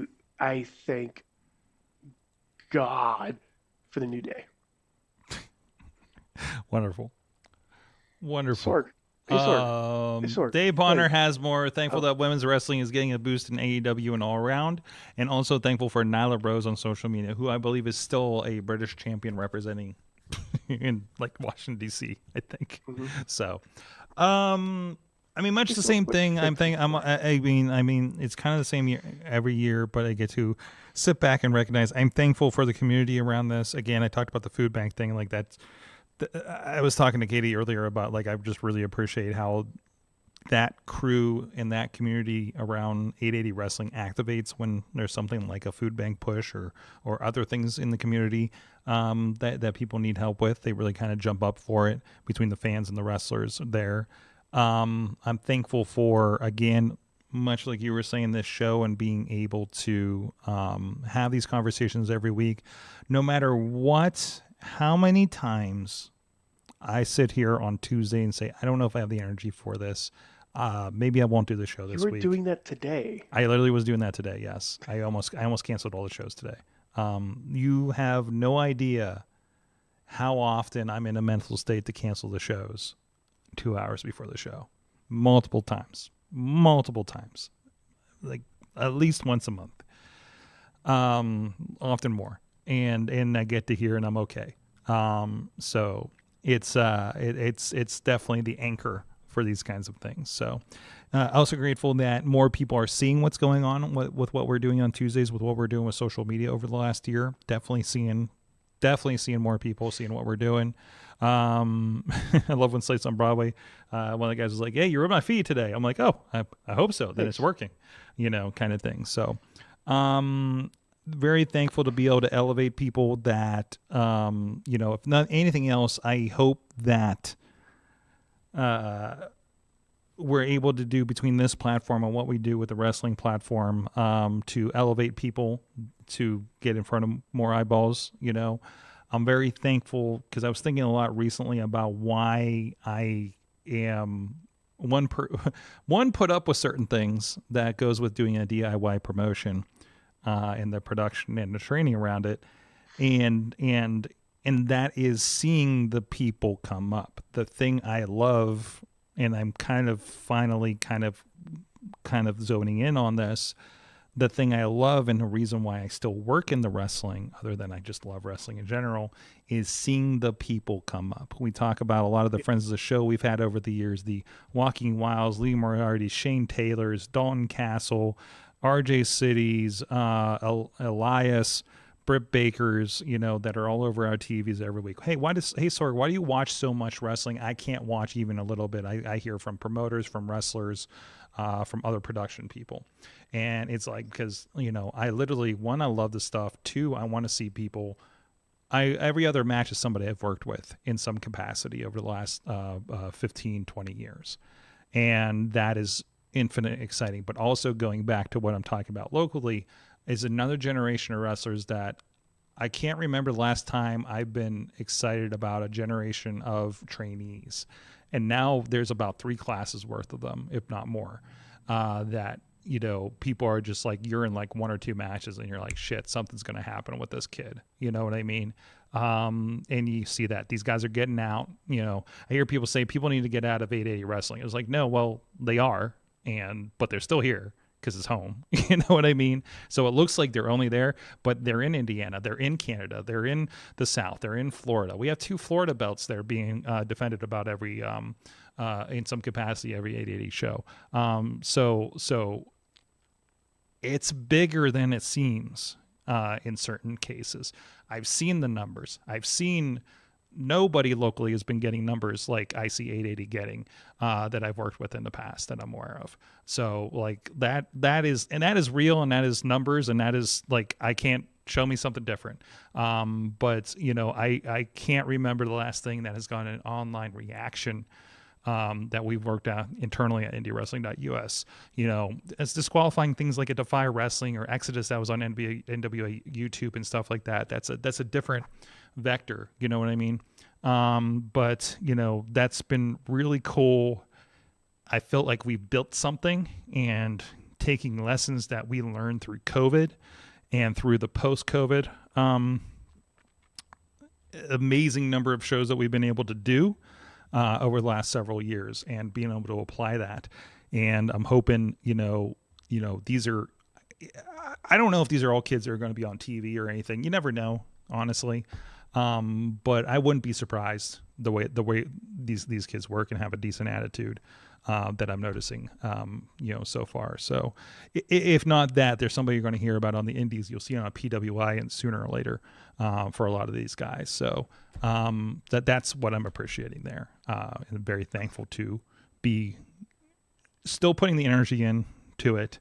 God for the new day. Wonderful. Wonderful. Sorg. Hey, Sorg. Hey, Sorg. Dave Bonner Wait. has more. Thankful that women's wrestling is getting a boost in AEW and all around. And also thankful for Nyla Rose on social media, who I believe is still a British champion representing in like Washington, D.C., I think. Mm-hmm. So, I mean, much the same thing. I mean, it's kind of the same year every year, but I get to sit back and recognize I'm thankful for the community around this. Again, I talked about the food bank thing. Like I was talking to Katie earlier about like I just really appreciate how that crew and that community around 880 Wrestling activates when there's something like a food bank push or other things in the community that people need help with. They really kind of jump up for it between the fans and the wrestlers there. I'm thankful for, again, much like you were saying, this show and being able to have these conversations every week, no matter how many times I sit here on Tuesday and say, I don't know if I have the energy for this. Maybe I won't do the show this week. You were doing that today. I literally was doing that today. Yes. I almost canceled all the shows today. You have no idea how often I'm in a mental state to cancel the shows 2 hours before the show. Multiple times, like at least once a month, often more. And I get to hear and I'm okay. So it's definitely the anchor for these kinds of things. So also grateful that more people are seeing what's going on with what we're doing on Tuesdays, with what we're doing with social media over the last year. Definitely seeing more people seeing what we're doing. I love when Slate's on Broadway. One of the guys was like, "Hey, you're in my feed today." I'm like, "Oh, I hope so. Then it's working," kind of thing. So, very thankful to be able to elevate people that, if not anything else, I hope that we're able to do between this platform and what we do with the wrestling platform to elevate people to get in front of more eyeballs. I'm very thankful because I was thinking a lot recently about why I am one put up with certain things that goes with doing a DIY promotion and the production and the training around it, and that is seeing the people come up. The thing I love, and I'm kind of finally kind of zoning in on this. The thing I love and the reason why I still work in the wrestling, other than I just love wrestling in general, is seeing the people come up. We talk about a lot of the friends of the show we've had over the years, the Walking Wilds, Lee Moriarty, Shane Taylors, Dalton Castle, RJ Cities, Elias, Britt Bakers, that are all over our TVs every week. Hey, Sorg, why do you watch so much wrestling? I can't watch even a little bit. I hear from promoters, from wrestlers, from other production people. And it's like, because, I literally, one, I love the stuff. Two, I want to see people. Every other match is somebody I've worked with in some capacity over the last 15, 20 years. And that is infinite exciting. But also going back to what I'm talking about locally is another generation of wrestlers that I can't remember the last time I've been excited about a generation of trainees. And now there's about 3 classes worth of them, if not more, that, people are just like, you're in like 1 or 2 matches and you're like, shit, something's going to happen with this kid. You know what I mean? And you see that these guys are getting out. I hear people say people need to get out of 880 wrestling. It was like, no, well, they are, but they're still here because it's home. You know what I mean? So it looks like they're only there, but they're in Indiana, they're in Canada, they're in the South, they're in Florida. We have 2 Florida belts that are being defended about every in some capacity every 880 show. So it's bigger than it seems in certain cases. I've seen the numbers. I've seen nobody locally has been getting numbers like I see 880 getting that I've worked with in the past that I'm aware of. So like that is real, and that is numbers, and that is like, I can't show me something different. But you know, I can't remember the last thing that has gotten an online reaction that we've worked out internally at indiewrestling.us. You know, as disqualifying things like a Defy Wrestling or Exodus that was on NWA YouTube and stuff like that. That's a different vector. You know what I mean? But you know, that's been really cool. I felt like we built something, and taking lessons that we learned through COVID and through the post-COVID amazing number of shows that we've been able to do over the last several years, and being able to apply that. And I'm hoping, you know, these are, I don't know if these are all kids that are going to be on TV or anything. You never know, honestly. But I wouldn't be surprised the way these kids work and have a decent attitude that I'm noticing, you know, so far. So if not that, there's somebody you're going to hear about on the indies. You'll see it on PWI and sooner or later for a lot of these guys. So that's what I'm appreciating there. And I'm very thankful to be still putting the energy into it.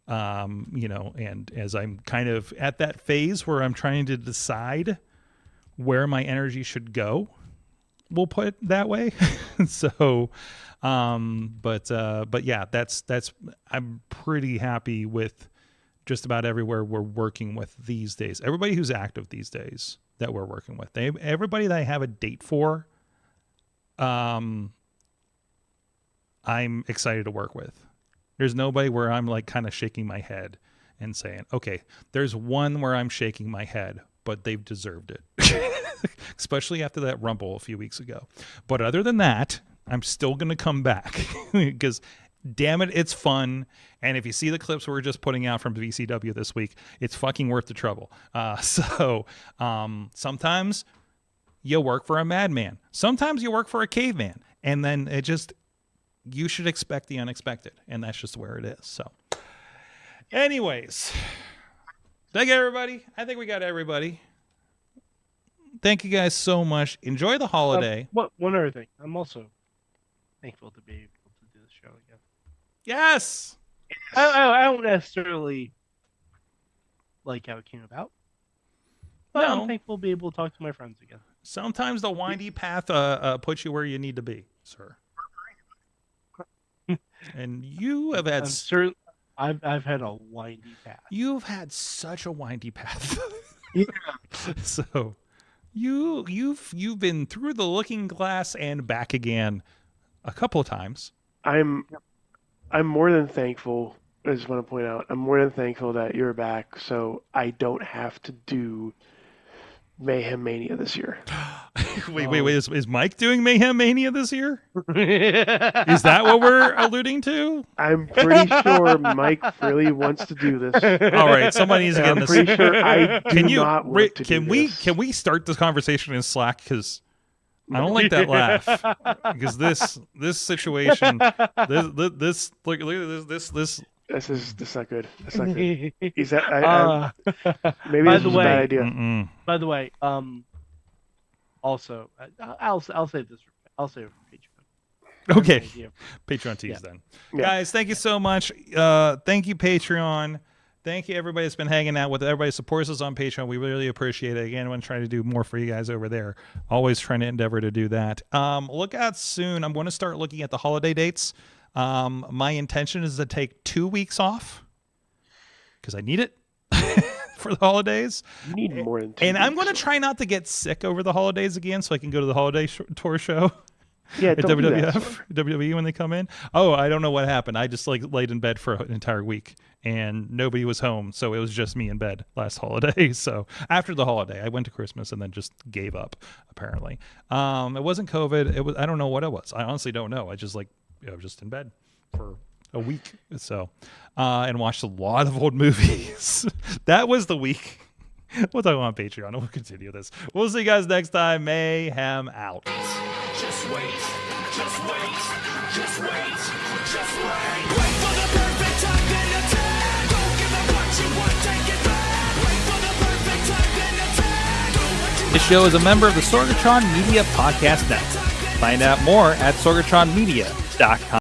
You know, and as I'm kind of at that phase where I'm trying to decide where my energy should go, we'll put it that way. So, but yeah, that's, I'm pretty happy with just about everywhere we're working with these days. Everybody who's active these days that we're working with, everybody that I have a date for, I'm excited to work with. There's nobody where I'm like kind of shaking my head and saying, okay, there's one where I'm shaking my head, but they've deserved it. Especially after that Rumble a few weeks ago. But other than that, I'm still going to come back because damn it, it's fun. And if you see the clips we're just putting out from VCW this week, it's fucking worth the trouble. So sometimes you work for a madman. Sometimes you work for a caveman. And then you should expect the unexpected. And that's just where it is. So anyways, thank you, everybody. I think we got everybody. Thank you guys so much. Enjoy the holiday. One other thing. I'm also thankful to be able to do this show again. Yes. I don't necessarily like how it came about, but I'm thankful to be able to talk to my friends again. Sometimes the windy path puts you where you need to be, sir. And you have had... I've had a windy path. You've had such a windy path. Yeah. So you've been through the looking glass and back again a couple of times. I'm more than thankful. I just want to point out, I'm more than thankful that you're back, so I don't have to do Mayhem Mania this year. Wait. Is Mike doing Mayhem Mania this year? Is that what we're alluding to? I'm pretty sure Mike really wants to do this. All right, somebody needs to get in this. I'm pretty sure I do not want to do this. Can we start this conversation in Slack? Because I don't like that laugh. Because this situation, this look at this. This is not good. That's not good. Is that maybe this is a bad idea. Mm-mm. By the way, also I'll save this. I'll save it for Patreon. Okay, Patreon tease then. Yeah. Guys, thank you so much. Thank you, Patreon. Thank you, everybody that's been hanging out with it. Everybody supports us on Patreon. We really appreciate it. Again, I want to try to do more for you guys over there. Always trying to endeavor to do that. Look out soon. I'm going to start looking at the holiday dates. My intention is to take 2 weeks off because I need it for the holidays. You need more than 2 And weeks. I'm going to try not to get sick over the holidays again so I can go to the holiday tour show. Yeah, at don't do WWF, that. WWE when they come in. Oh, I don't know what happened. I just laid in bed for an entire week and nobody was home. So it was just me in bed last holiday. So after the holiday, I went to Christmas and then just gave up apparently. It wasn't COVID. I don't know what it was. I honestly don't know. I was just in bed for a week. So, and watched a lot of old movies. That was the week. We'll talk on Patreon. We'll continue this. We'll see you guys next time. Mayhem out. Just wait, just wait, just wait, just wait. Wait for the perfect time, then attack. Don't give up what you want, take it back. Wait for the perfect time, then attack. Do what you This show is a member of the Sorgatron Media Podcast Network. Find out more at sorgatronmedia.com.